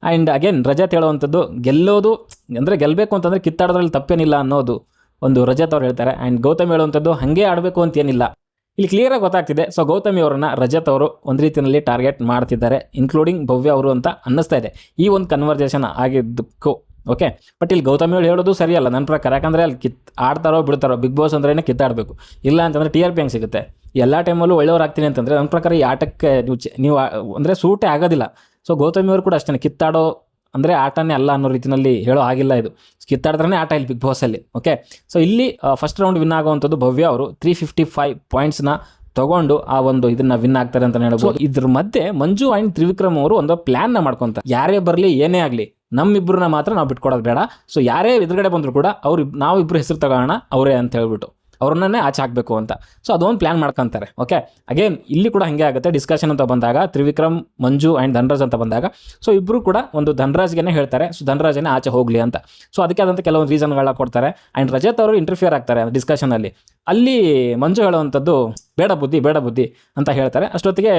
ಆ್ಯಂಡ್ ಅಗೇನ್ ರಜತ್ ಹೇಳುವಂಥದ್ದು ಗೆಲ್ಲೋದು ಅಂದರೆ ಗೆಲ್ಲಬೇಕು ಅಂತಂದರೆ ಕಿತ್ತಾಡೋದ್ರಲ್ಲಿ ತಪ್ಪೇನಿಲ್ಲ ಅನ್ನೋದು ಒಂದು ರಜತ್ ಅವ್ರು ಹೇಳ್ತಾರೆ. ಆ್ಯಂಡ್ ಗೌತಮಿ ಹೇಳುವಂಥದ್ದು ಹಾಗೆ ಆಡಬೇಕು ಅಂತೇನಿಲ್ಲ. ಇಲ್ಲಿ ಕ್ಲಿಯರಾಗಿ ಗೊತ್ತಾಗ್ತಿದೆ. ಸೊ ಗೌತಮಿ ಅವರನ್ನು ರಜತ್ ಅವರು ಒಂದು ರೀತಿಯಲ್ಲಿ ಟಾರ್ಗೆಟ್ ಮಾಡ್ತಿದ್ದಾರೆ, ಇನ್ಕ್ಲೂಡಿಂಗ್ ಭವ್ಯ ಅವರು ಅಂತ ಅನ್ನಿಸ್ತಾ ಇದೆ ಈ ಒಂದು ಕನ್ವರ್ಜೇಷನ್ ಆಗಿದ್ದಕ್ಕೂ. ಓಕೆ, ಬಟ್ ಇಲ್ಲಿ ಗೌತಮಿ ಅವರು ಹೇಳೋದು ಸರಿಯಲ್ಲ ನನ್ನ ಪ್ರಕಾರ. ಯಾಕಂದರೆ ಅಲ್ಲಿ ಆಡ್ತಾರೋ ಬಿಡ್ತಾರೋ, ಬಿಗ್ ಬಾಸ್ ಅಂದ್ರೇ ಕಿತ್ತಾಡಬೇಕು. ಇಲ್ಲ ಅಂತಂದರೆ TRP ಹೆಂಗೆ ಸಿಗುತ್ತೆ? ಎಲ್ಲ ಟೈಮಲ್ಲೂ ಒಳ್ಳೆಯವ್ರು ಆಗ್ತೀನಿ ಅಂತಂದರೆ ನನ್ನ ಪ್ರಕಾರ ಈ ಆಟಕ್ಕೆ ನೀವು ಅಂದರೆ ಸೂಟೇ ಆಗೋದಿಲ್ಲ. ಸೊ ಗೌತಮಿ ಅವರು ಕೂಡ ಅಷ್ಟೇ ಕಿತ್ತಾಡೋ ಅಂದರೆ ಆಟನೇ ಅಲ್ಲ ಅನ್ನೋ ರೀತಿಯಲ್ಲಿ ಹೇಳೋ ಆಗಿಲ್ಲ. ಇದು ಕಿತ್ತಾಡಿದ್ರೇ ಆಟ ಇಲ್ಲಿ ಬಿಗ್ ಬಾಸಲ್ಲಿ. ಓಕೆ, ಸೊ ಇಲ್ಲಿ ಫಸ್ಟ್ ರೌಂಡ್ ವಿನ್ ಆಗುವಂಥದ್ದು ಭವ್ಯ ಅವರು 355 ಪಾಯಿಂಟ್ಸ್ನ ತಗೊಂಡು ಆ ಒಂದು ಇದನ್ನ ವಿನ್ ಆಗ್ತಾರೆ ಅಂತ ಹೇಳ್ಬೋದು. ಇದ್ರ ಮಧ್ಯೆ ಮಂಜು ಆ್ಯಂಡ್ ತ್ರಿವಿಕ್ರಮ್ ಅವರು ಒಂದು ಪ್ಲ್ಯಾನ್ನ ಮಾಡ್ಕೊತಾರೆ. ಯಾರೇ ಬರಲಿ ಏನೇ ಆಗಲಿ ನಮ್ಮಿಬ್ಬರನ್ನ ಮಾತ್ರ ನಾವು ಬಿಟ್ಕೊಡೋದು ಬೇಡ. ಸೊ ಯಾರೇ ಎದುರುಗಡೆ ಬಂದರೂ ಕೂಡ ನಾವಿಬ್ಬರು ಹೆಸರು ತಗೋಣ ಅವರೇ ಅಂತ ಹೇಳ್ಬಿಟ್ಟು ಅವ್ರನ್ನೇ ಆಚೆ ಹಾಕಬೇಕು ಅಂತ. ಸೊ ಅದೊಂದು ಪ್ಲ್ಯಾನ್ ಮಾಡ್ಕೊತಾರೆ. ಓಕೆ, ಅಗೇನ್ ಇಲ್ಲಿ ಕೂಡ ಹಾಗೆ ಆಗುತ್ತೆ. ಡಿಸ್ಕಷನ್ ಅಂತ ಬಂದಾಗ ತ್ರಿವಿಕ್ರಮ್, ಮಂಜು ಆ್ಯಂಡ್ ಧನರಾಜ್ ಅಂತ ಬಂದಾಗ ಸೊ ಇಬ್ಬರು ಕೂಡ ಒಂದು ಧನರಾಜ್ಗೆ ಹೇಳ್ತಾರೆ, ಸೊ ಧನರಾಜನೇ ಆಚೆ ಹೋಗಲಿ ಅಂತ. ಸೊ ಅದಕ್ಕೆ ಆದಂಥ ಕೆಲವೊಂದು ರೀಸನ್ಗಳನ್ನ ಕೊಡ್ತಾರೆ. ಆ್ಯಂಡ್ ರಜತ್ ಅವರು ಇಂಟರ್ಫಿಯರ್ ಆಗ್ತಾರೆ ಡಿಸ್ಕಷನಲ್ಲಿ. ಅಲ್ಲಿ ಮಂಜು ಹೇಳುವಂಥದ್ದು ಬೇಡ ಬುದ್ಧಿ ಅಂತ ಹೇಳ್ತಾರೆ. ಅಷ್ಟೊತ್ತಿಗೆ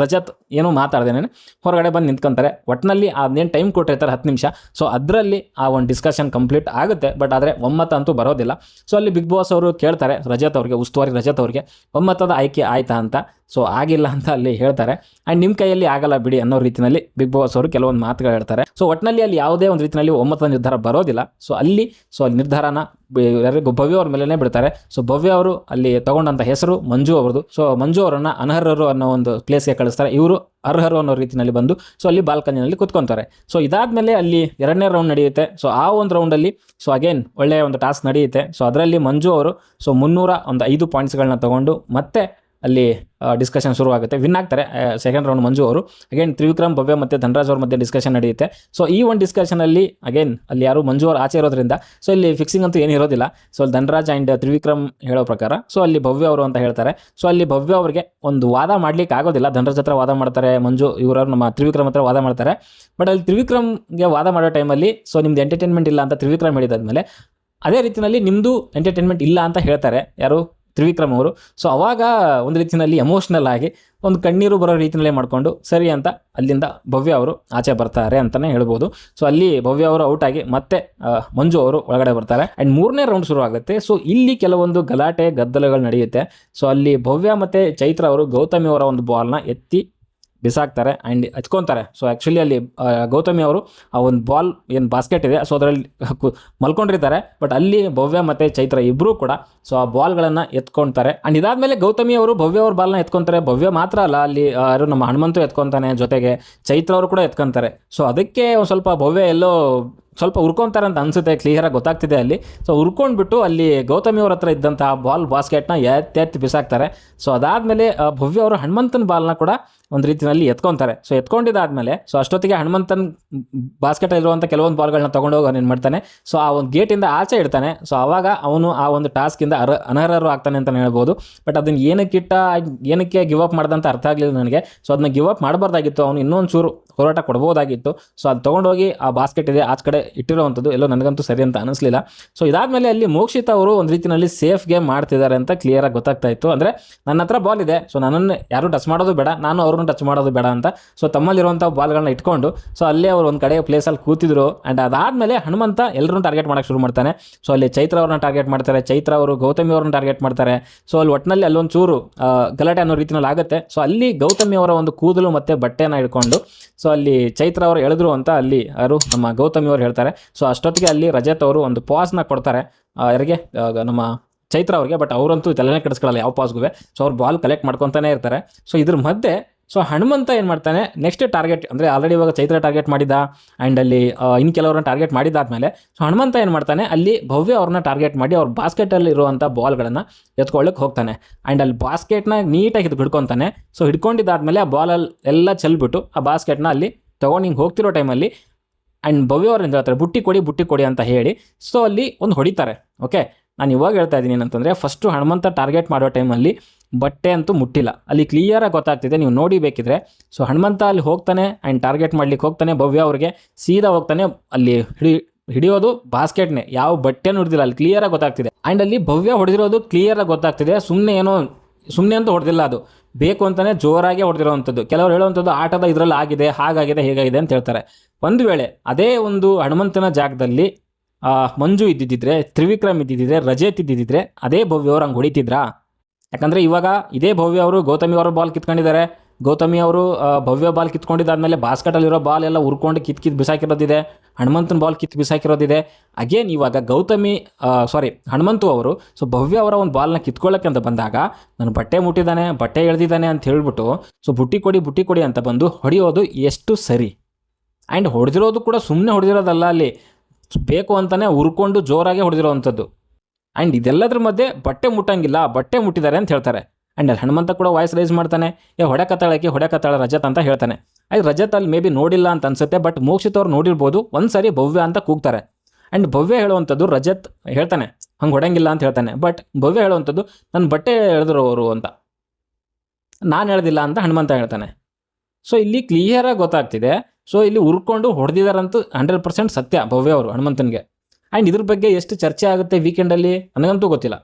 ರಜತ್ ಏನೂ ಮಾತಾಡ್ದೇನೆ ಹೊರಗಡೆ ಬಂದು ನಿಂತ್ಕೊಂತಾರೆ. ಒಟ್ಟಿನಲ್ಲಿ ಅದೇನು ಟೈಮ್ ಕೊಟ್ಟಿರ್ತಾರೆ 10 ನಿಮಿಷ. ಸೊ ಅದರಲ್ಲಿ ಆ ಒಂದು ಡಿಸ್ಕಷನ್ ಕಂಪ್ಲೀಟ್ ಆಗುತ್ತೆ. ಬಟ್ ಆದರೆ ಒಮ್ಮತ ಅಂತೂ ಬರೋದಿಲ್ಲ. ಸೊ ಅಲ್ಲಿ ಬಿಗ್ ಬಾಸ್ ಅವರು ಕೇಳ್ತಾರೆ ರಜತ್ ಅವ್ರಿಗೆ, ಉಸ್ತುವಾರಿ ರಜತ್ ಅವ್ರಿಗೆ, ಒಮ್ಮತದ ಆಯ್ಕೆ ಆಯ್ತಾ ಅಂತ. ಸೊ ಆಗಿಲ್ಲ ಅಂತ ಅಲ್ಲಿ ಹೇಳ್ತಾರೆ. ಆ್ಯಂಡ್ ನಿಮ್ಮ ಕೈಯಲ್ಲಿ ಆಗಲ್ಲ ಬಿಡಿ ಅನ್ನೋ ರೀತಿಯಲ್ಲಿ ಬಿಗ್ ಬಾಸ್ ಅವರು ಕೆಲವೊಂದು ಮಾತುಗಳು ಹೇಳ್ತಾರೆ. ಸೊ ಒಟ್ಟಿನಲ್ಲಿ ಅಲ್ಲಿ ಯಾವುದೇ ಒಂದು ರೀತಿಯಲ್ಲಿ ಒಮ್ಮತದ ನಿರ್ಧಾರ ಬರೋದಿಲ್ಲ. ಸೊ ಅಲ್ಲಿ ನಿರ್ಧಾರನ ಯಾರಿಗೂ ಭವ್ಯ ಅವ್ರ ಮೇಲೇ ಬಿಡ್ತಾರೆ. ಸೊ ಭವ್ಯ ಅವರು ಅಲ್ಲಿ ತಗೊಂಡಂಥ ಹೆಸರು ಮಂಜು ಅವ್ರದ್ದು. ಸೊ ಮಂಜು ಅವರನ್ನು ಅನರ್ಹರು ಅನ್ನೋ ಒಂದು ಪ್ಲೇಸ್ಗೆ ಕಳಿಸ್ತಾರೆ. ಇವರು ಅರ್ಹರು ಅನ್ನೋ ರೀತಿಯಲ್ಲಿ ಬಂದು ಸೊ ಅಲ್ಲಿ ಬಾಲ್ಕನಿನಲ್ಲಿ ಕುತ್ಕೊತಾರೆ. ಸೊ ಇದಾದಮೇಲೆ ಅಲ್ಲಿ 2ನೇ ರೌಂಡ್ ನಡೆಯುತ್ತೆ. ಸೊ ಆ ಒಂದು ರೌಂಡಲ್ಲಿ ಸೊ ಅಗೇನ್ ಒಳ್ಳೆಯ ಒಂದು ಟಾಸ್ಕ್ ನಡೆಯುತ್ತೆ. ಸೊ ಅದರಲ್ಲಿ ಮಂಜು ಅವರು ಸೊ 305 ಪಾಯಿಂಟ್ಸ್ಗಳನ್ನ ತೊಗೊಂಡು ಮತ್ತೆ ಅಲ್ಲಿ ಡಿಸ್ಕಷನ್ ಶುರುವಾಗುತ್ತೆ. ವಿನ್ ಆಗ್ತಾರೆ ಸೆಕೆಂಡ್ ರೌಂಡ್ ಮಂಜು ಅವರು. ಅಗೇನ್ ತ್ರಿವಿಕ್ರಮ್, ಭವ್ಯ ಮತ್ತು ಧನರಾಜ್ ಅವ್ರ ಮಧ್ಯೆ ಡಿಸ್ಕಷನ್ ನಡೆಯುತ್ತೆ. ಸೊ ಈ ಒಂದು ಡಿಸ್ಕಷನಲ್ಲಿ ಅಗೇನ್ ಅಲ್ಲಿ ಯಾರು ಮಂಜು ಅವರು ಆಚೆ ಇರೋದ್ರಿಂದ ಸೊ ಇಲ್ಲಿ ಫಿಕ್ಸಿಂಗ್ ಅಂತೂ ಏನು ಇರೋದಿಲ್ಲ. ಸೊ ಅಲ್ಲಿ ಧನರಾಜ್ ಆ್ಯಂಡ್ ತ್ರಿವಿಕ್ರಮ್ ಹೇಳೋ ಪ್ರಕಾರ ಸೊ ಅಲ್ಲಿ ಭವ್ಯ ಅವರು ಅಂತ ಹೇಳ್ತಾರೆ. ಸೊ ಅಲ್ಲಿ ಭವ್ಯ ಅವರಿಗೆ ಒಂದು ವಾದ ಮಾಡ್ಲಿಕ್ಕೆ ಆಗೋದಿಲ್ಲ. ಧನರಾಜ್ ಹತ್ರ ವಾದ ಮಾಡ್ತಾರೆ, ಮಂಜು ಇವರು ನಮ್ಮ ತ್ರಿವಿಕ್ರಮ್ ಹತ್ರ ವಾದ ಮಾಡ್ತಾರೆ. ಬಟ್ ಅಲ್ಲಿ ತ್ರಿವಿಕ್ರಮ್ಗೆ ವಾದ ಮಾಡೋ ಟೈಮಲ್ಲಿ ಸೊ ನಿಮ್ದು ಎಂಟರ್ಟೈನ್ಮೆಂಟ್ ಇಲ್ಲ ಅಂತ ತ್ರಿವಿಕ್ರಮ್ ಹೇಳಿದಾದ್ಮೇಲೆ ಅದೇ ರೀತಿಯಲ್ಲಿ ನಿಮ್ಮದು ಎಂಟರ್ಟೈನ್ಮೆಂಟ್ ಇಲ್ಲ ಅಂತ ಹೇಳ್ತಾರೆ ಯಾರು ತ್ರಿವಿಕ್ರಮ್ ಅವರು. ಸೊ ಅವಾಗ ಒಂದು ರೀತಿಯಲ್ಲಿ ಎಮೋಷ್ನಲ್ ಆಗಿ ಒಂದು ಕಣ್ಣೀರು ಬರೋ ರೀತಿಯಲ್ಲೇ ಮಾಡಿಕೊಂಡು ಸರಿ ಅಂತ ಅಲ್ಲಿಂದ ಭವ್ಯ ಅವರು ಆಚೆ ಬರ್ತಾರೆ ಅಂತಲೇ ಹೇಳ್ಬೋದು. ಸೊ ಅಲ್ಲಿ ಭವ್ಯ ಅವರು ಔಟ್ ಆಗಿ ಮತ್ತೆ ಮಂಜು ಅವರು ಒಳಗಡೆ ಬರ್ತಾರೆ. ಆ್ಯಂಡ್ 3ನೇ ರೌಂಡ್ ಶುರು ಆಗುತ್ತೆ. ಸೊ ಇಲ್ಲಿ ಕೆಲವೊಂದು ಗಲಾಟೆ ಗದ್ದಲಗಳು ನಡೆಯುತ್ತೆ. ಸೊ ಅಲ್ಲಿ ಭವ್ಯ ಮತ್ತು ಚೈತ್ರ ಅವರು ಗೌತಮಿ ಅವರ ಒಂದು ಬಾಲ್ನ ಎತ್ತಿ ಬಿಸಾಕ್ತಾರೆ ಆ್ಯಂಡ್ ಹಚ್ಕೊತಾರೆ. ಸೊ ಆ್ಯಕ್ಚುಲಿ ಅಲ್ಲಿ ಗೌತಮಿ ಅವರು ಆ ಒಂದು ಬಾಲ್ ಏನು ಬಾಸ್ಕೆಟ್ ಇದೆ ಸೊ ಅದರಲ್ಲಿ ಮಲ್ಕೊಂಡಿರ್ತಾರೆ. ಬಟ್ ಅಲ್ಲಿ ಭವ್ಯ ಮತ್ತು ಚೈತ್ರ ಇಬ್ಬರೂ ಕೂಡ ಸೊ ಆ ಬಾಲ್ಗಳನ್ನು ಎತ್ಕೊಳ್ತಾರೆ. ಆ್ಯಂಡ್ ಇದಾದಮೇಲೆ ಗೌತಮಿ ಅವರು ಭವ್ಯ ಅವ್ರ ಬಾಲ್ನ ಎತ್ಕೊತಾರೆ. ಭವ್ಯ ಮಾತ್ರ ಅಲ್ಲ, ಅಲ್ಲಿ ಯಾರು ನಮ್ಮ ಹನುಮಂತು ಎತ್ಕೊತಾನೆ, ಜೊತೆಗೆ ಚೈತ್ರ ಅವರು ಕೂಡ ಎತ್ಕೊತಾರೆ. ಸೊ ಅದಕ್ಕೆ ಒಂದು ಸ್ವಲ್ಪ ಭವ್ಯ ಎಲ್ಲೋ ಸ್ವಲ್ಪ ಉರ್ಕೊಂತಾರೆ ಅಂತ ಅನಿಸುತ್ತೆ, ಕ್ಲಿಯರಾಗಿ ಗೊತ್ತಾಗ್ತಿದೆ ಅಲ್ಲಿ. ಸೊ ಉರ್ಕೊಂಡ್ಬಿಟ್ಟು ಅಲ್ಲಿ ಗೌತಮಿ ಅವ್ರ ಹತ್ರ ಇದ್ದಂಥ ಬಾಸ್ಕೆಟ್ನ ಎತ್ತಿ ಬಿಸಾಕ್ತಾರೆ. ಸೊ ಅದಾದಮೇಲೆ ಭವ್ಯ ಅವರು ಹನುಮಂತನ ಬಾಲ್ನ ಕೂಡ ಒಂದು ರೀತಿಯಲ್ಲಿ ಎತ್ಕೊತಾರೆ. ಸೊ ಎತ್ಕೊಂಡಿದ್ದಾದಮೇಲೆ ಸೊ ಅಷ್ಟೊತ್ತಿಗೆ ಹನುಮಂತನ ಬಾಸ್ಕೆಟ್ ಇರುವಂಥ ಕೆಲವೊಂದು ಬಾಲ್ಗಳನ್ನ ತೊಗೊಂಡೋಗಿ ಅವನು ಏನು ಮಾಡ್ತಾನೆ, ಸೊ ಆ ಒಂದು ಗೇಟಿಂದ ಆಚೆ ಇಡ್ತಾನೆ. ಸೊ ಆವಾಗ ಅವನು ಆ ಒಂದು ಟಾಸ್ಕಿಂದ ಅನರ್ಹರು ಆಗ್ತಾನೆ ಅಂತಲೇ ಹೇಳ್ಬೋದು. ಬಟ್ ಅದನ್ನು ಏನಕ್ಕೆ ಗಿವ್ ಅಪ್ ಮಾಡ್ದಂತ ಅರ್ಥ ಆಗಲಿಲ್ಲ ನನಗೆ. ಸೊ ಅದನ್ನ ಗಿವ್ ಅಪ್ ಮಾಡಬಾರ್ದಾಗಿತ್ತು, ಅವನು ಇನ್ನೊಂದು ಚೂರು ಹೋರಾಟ ಕೊಡ್ಬೋದಾಗಿತ್ತು. ಸೊ ಅದು ತೊಗೊಂಡೋಗಿ ಆ ಬಾಸ್ಕೆಟ್ ಇದೆ ಆಚೆ ಕಡೆ ಇಟ್ಟಿರುವಂಥದ್ದು ಎಲ್ಲೋ ನನಗಂತೂ ಸರಿ ಅಂತ ಅನಿಸ್ಲಿಲ್ಲ. ಸೊ ಇದಾದಮೇಲೆ ಅಲ್ಲಿ ಮೋಕ್ಷಿತ ಅವರು ಒಂದು ರೀತಿಯಲ್ಲಿ ಸೇಫ್ ಗೇಮ್ ಮಾಡ್ತಿದ್ದಾರೆ ಅಂತ ಕ್ಲಿಯರಾಗಿ ಗೊತ್ತಾಗ್ತಾ ಇತ್ತು. ಅಂದರೆ ನನ್ನ ಹತ್ರ ಬಾಲ್ ಇದೆ, ಸೊ ನನ್ನನ್ನು ಯಾರು ಟಚ್ ಮಾಡೋದು ಬೇಡ, ನಾನು ಅವ್ರನ್ನ ಟಚ್ ಮಾಡೋದು ಬೇಡ ಅಂತ. ಸೊ ತಮ್ಮಲ್ಲಿರುವಂಥ ಬಾಲ್ಗಳನ್ನ ಇಟ್ಕೊಂಡು ಸೊ ಅಲ್ಲೇ ಅವರು ಒಂದು ಕಡೆ ಪ್ಲೇಸಲ್ಲಿ ಕೂತಿದ್ರು. ಆ್ಯಂಡ್ ಅದಾದಮೇಲೆ ಹನುಮಂತ ಎಲ್ಲರನ್ನೂ ಟಾರ್ಗೆಟ್ ಮಾಡೋಕ್ಕೆ ಶುರು ಮಾಡ್ತಾನೆ. ಸೊ ಅಲ್ಲಿ ಚೈತ್ರ ಅವ್ರನ್ನ ಟಾರ್ಗೆಟ್ ಮಾಡ್ತಾರೆ, ಚೈತ್ರ ಅವರು ಗೌತಮಿ ಅವ್ರನ್ನ ಟಾರ್ಗೆಟ್ ಮಾಡ್ತಾರೆ. ಸೊ ಅಲ್ಲಿ ಒಟ್ಟಿನಲ್ಲಿ ಅಲ್ಲೊಂದು ಚೂರು ಗಲಾಟೆ ಅನ್ನೋ ರೀತಿಯಲ್ಲಿ ಆಗುತ್ತೆ. ಸೊ ಅಲ್ಲಿ ಗೌತಮಿ ಅವರ ಒಂದು ಕೂದಲು ಮತ್ತು ಬಟ್ಟೆನ ಹಿಡ್ಕೊಂಡು ಸೊ ಅಲ್ಲಿ ಚೈತ್ರ ಅವರು ಎಳೆದ್ರು ಅಂತ ಅಲ್ಲಿ ಯಾರು ನಮ್ಮ ಗೌತಮಿ ಅವರು ಹೇಳ್ತಾರೆ. ಸೊ ಅಷ್ಟೊತ್ತಿಗೆ ಅಲ್ಲಿ ರಜತ್ ಅವರು ಒಂದು ಪಾಸ್ನ ಕೊಡ್ತಾರೆ ಯಾರಿಗೆ, ನಮ್ಮ ಚೈತ್ರ ಅವ್ರಿಗೆ. ಬಟ್ ಅವರಂತೂ ತಲೆನೇ ಕೆಡಿಸ್ಕೊಳ್ಳಲ್ಲ ಯಾವ ಪಾಸ್ಗೂ. ಸೊ ಅವ್ರು ಬಾಲ್ ಕಲೆಕ್ಟ್ ಮಾಡ್ಕೊತಾನೆ ಇರ್ತಾರೆ. ಸೊ ಇದ್ರ ಮಧ್ಯೆ ಸೊ ಹನುಮಂತ ಏನು ಮಾಡ್ತಾನೆ, ನೆಕ್ಸ್ಟ್ ಟಾರ್ಗೆಟ್ ಅಂದರೆ ಆಲ್ರೆಡಿ ಇವಾಗ ಚೈತ್ರ ಟಾರ್ಗೆಟ್ ಮಾಡಿದ್ದ ಆ್ಯಂಡ್ ಅಲ್ಲಿ ಇನ್ನು ಕೆಲವ್ರನ್ನ ಟಾರ್ಗೆಟ್ ಮಾಡಿದ್ದಾದಮೇಲೆ ಸೊ ಹನುಮಂತ ಏನು ಮಾಡ್ತಾನೆ, ಅಲ್ಲಿ ಭವ್ಯ ಅವ್ರನ್ನ ಟಾರ್ಗೆಟ್ ಮಾಡಿ ಅವ್ರ ಬಾಸ್ಕೆಟಲ್ಲಿ ಇರುವಂಥ ಬಾಲ್ಗಳನ್ನು ಎತ್ಕೊಳ್ಳೋಕೆ ಹೋಗ್ತಾನೆ. ಆ್ಯಂಡ್ ಅಲ್ಲಿ ಬಾಸ್ಕೆಟ್ನ ನೀಟಾಗಿ ಹಿಡ್ಕೊತಾನೆ. ಸೊ ಹಿಡ್ಕೊಂಡಿದ್ದಾದಮೇಲೆ ಆ ಬಾಲಲ್ಲಿ ಎಲ್ಲ ಚೆಲ್ಬಿಟ್ಟು ಆ ಬಾಸ್ಕೆಟ್ನ ಅಲ್ಲಿ ತೊಗೊಂಡು ಹಿಂಗೆ ಹೋಗ್ತಿರೋ ಟೈಮಲ್ಲಿ ಆ್ಯಂಡ್ ಭವ್ಯ ಅವ್ರು ಏನು ಹೇಳ್ತಾರೆ, ಬುಟ್ಟಿ ಕೊಡಿ ಅಂತ ಹೇಳಿ ಸೊ ಅಲ್ಲಿ ಒಂದು ಹೊಡಿತಾರೆ. ಓಕೆ, ನಾನು ಇವಾಗ ಹೇಳ್ತಾ ಇದ್ದೀನಿ ಏನಂತಂದರೆ, ಫಸ್ಟು ಹನುಮಂತ ಟಾರ್ಗೆಟ್ ಮಾಡೋ ಟೈಮಲ್ಲಿ ಬಟ್ಟೆ ಅಂತೂ ಮುಟ್ಟಿಲ್ಲ, ಅಲ್ಲಿ ಕ್ಲಿಯರಾಗಿ ಗೊತ್ತಾಗ್ತಿದೆ, ನೀವು ನೋಡಿ ಬೇಕಿದ್ರೆ. ಸೊ ಹನುಮಂತ ಅಲ್ಲಿ ಹೋಗ್ತಾನೆ ಆ್ಯಂಡ್ ಟಾರ್ಗೆಟ್ ಮಾಡ್ಲಿಕ್ಕೆ ಹೋಗ್ತಾನೆ ಭವ್ಯ ಅವ್ರಿಗೆ, ಸೀದಾ ಹೋಗ್ತಾನೆ ಅಲ್ಲಿ ಹಿಡಿಯೋದು ಬಾಸ್ಕೆಟ್ನೇ, ಯಾವ ಬಟ್ಟೆನೂ ಹಿಡಿದಿಲ್ಲ, ಅಲ್ಲಿ ಕ್ಲಿಯರಾಗಿ ಗೊತ್ತಾಗ್ತಿದೆ. ಆ್ಯಂಡ್ ಅಲ್ಲಿ ಭವ್ಯ ಹೊಡೆದಿರೋದು ಕ್ಲಿಯರಾಗಿ ಗೊತ್ತಾಗ್ತಿದೆ, ಸುಮ್ಮನೆ ಅಂತೂ ಹೊಡೆದಿಲ್ಲ, ಅದು ಬೇಕು ಅಂತಲೇ ಜೋರಾಗಿ ಹೊಡೆದಿರೋವಂಥದ್ದು. ಕೆಲವರು ಹೇಳುವಂಥದ್ದು ಆಟದ ಇದರಲ್ಲಿ ಆಗಿದೆ, ಹಾಗಾಗಿದೆ, ಹೇಗಾಗಿದೆ ಅಂತ ಹೇಳ್ತಾರೆ. ಒಂದು ವೇಳೆ ಅದೇ ಒಂದು ಹನುಮಂತನ ಜಾಗದಲ್ಲಿ ಮಂಜು ಇದ್ದಿದ್ದಿದ್ರೆ, ತ್ರಿವಿಕ್ರಮ್ ಇದ್ದಿದ್ದಿದ್ರೆ, ರಜತ್ ಇದ್ದಿದ್ದಿದ್ರೆ ಅದೇ ಭವ್ಯ ಅವ್ರು ಹಂಗೆ ಹೊಡಿತಿದ್ರಾ? ಯಾಕಂದರೆ ಇವಾಗ ಇದೇ ಭವ್ಯ ಅವರು ಗೌತಮಿ ಅವರ ಬಾಲ್ ಕಿತ್ಕೊಂಡಿದ್ದಾರೆ. ಗೌತಮಿ ಅವರು ಭವ್ಯ ಬಾಲ್ ಕಿತ್ಕೊಂಡಿದ್ದಾದಮೇಲೆ ಬಾಸ್ಕೆಟಲ್ಲಿರೋ ಬಾಲ್ ಎಲ್ಲ ಉರ್ಕೊಂಡು ಕಿತ್ತು ಬಿಸಾಕಿರೋದಿದೆ, ಹನುಮಂತನ ಬಾಲ್ ಬಿಸಾಕಿರೋದಿದೆ. ಅಗೇನ್ ಇವಾಗ ಹನುಮಂತು ಅವರು ಸೊ ಭವ್ಯ ಅವರ ಒಂದು ಬಾಲ್ನ ಕಿತ್ಕೊಳ್ಳೋಕ್ಕೆ ಅಂತ ಬಂದಾಗ ನಾನು ಬಟ್ಟೆ ಎಳೆದಿದ್ದಾನೆ ಅಂತ ಹೇಳ್ಬಿಟ್ಟು ಸೊ ಬುಟ್ಟಿ ಕೊಡಿ ಅಂತ ಬಂದು ಹೊಡೆಯೋದು ಎಷ್ಟು ಸರಿ? ಆ್ಯಂಡ್ ಹೊಡೆದಿರೋದು ಕೂಡ ಸುಮ್ಮನೆ ಹೊಡೆದಿರೋದಲ್ಲ, ಅಲ್ಲಿ ಬೇಕು ಅಂತಲೇ ಉರ್ಕೊಂಡು ಜೋರಾಗಿ ಹೊಡೆದಿರೋವಂಥದ್ದು. ಆ್ಯಂಡ್ ಇದೆಲ್ಲದ್ರ ಮಧ್ಯೆ ಬಟ್ಟೆ ಮುಟ್ಟಿದ್ದಾರೆ ಅಂತ ಹೇಳ್ತಾರೆ. ಆ್ಯಂಡ್ ಅಲ್ಲಿ ಹನುಮಂತ ಕೂಡ ವಾಯ್ಸ್ ರೈಸ್ ಮಾಡ್ತಾನೆ, ಹೊಡೆಕತ್ತಾಳ ರಜತ್ ಅಂತ ಹೇಳ್ತಾನೆ. ಆಯ್ತು, ರಜತ್ ಅಲ್ಲಿ ಮೇ ಬಿ ನೋಡಿಲ್ಲ ಅಂತ ಅನ್ಸುತ್ತೆ, ಬಟ್ ಮೋಕ್ಷಿತ್ ಅವ್ರು ನೋಡಿರ್ಬೋದು. ಒಂದು ಸಾರಿ ಭವ್ಯ ಅಂತ ಕೂಗ್ತಾರೆ. ಆ್ಯಂಡ್ ಭವ್ಯ ಹೇಳುವಂಥದ್ದು, ರಜತ್ ಹೇಳ್ತಾನೆ ಹಂಗೆ ಹೊಡೆಯಂಗಿಲ್ಲ ಅಂತ ಹೇಳ್ತಾನೆ. ಬಟ್ ಭವ್ಯ ಹೇಳುವಂಥದ್ದು ನನ್ನ ಬಟ್ಟೆ ಎಳೆದ್ರು ಅವರು ಅಂತ, ನಾನು ಹೇಳ್ದಿಲ್ಲ ಅಂತ ಹನುಮಂತ ಹೇಳ್ತಾನೆ. ಸೊ ಇಲ್ಲಿ ಕ್ಲಿಯರಾಗಿ ಗೊತ್ತಾಗ್ತಿದೆ, ಸೊ ಇಲ್ಲಿ ಉರ್ಕೊಂಡು ಹೊಡೆದಿದ್ದಾರಂತೂ 100% ಸತ್ಯ ಭವ್ಯ ಅವರು ಹನುಮಂತನಿಗೆ. ಆ್ಯಂಡ್ ಇದ್ರ ಬಗ್ಗೆ ಎಷ್ಟು ಚರ್ಚೆ ಆಗುತ್ತೆ ವೀಕೆಂಡಲ್ಲಿ ನನಗಂತೂ ಗೊತ್ತಿಲ್ಲ.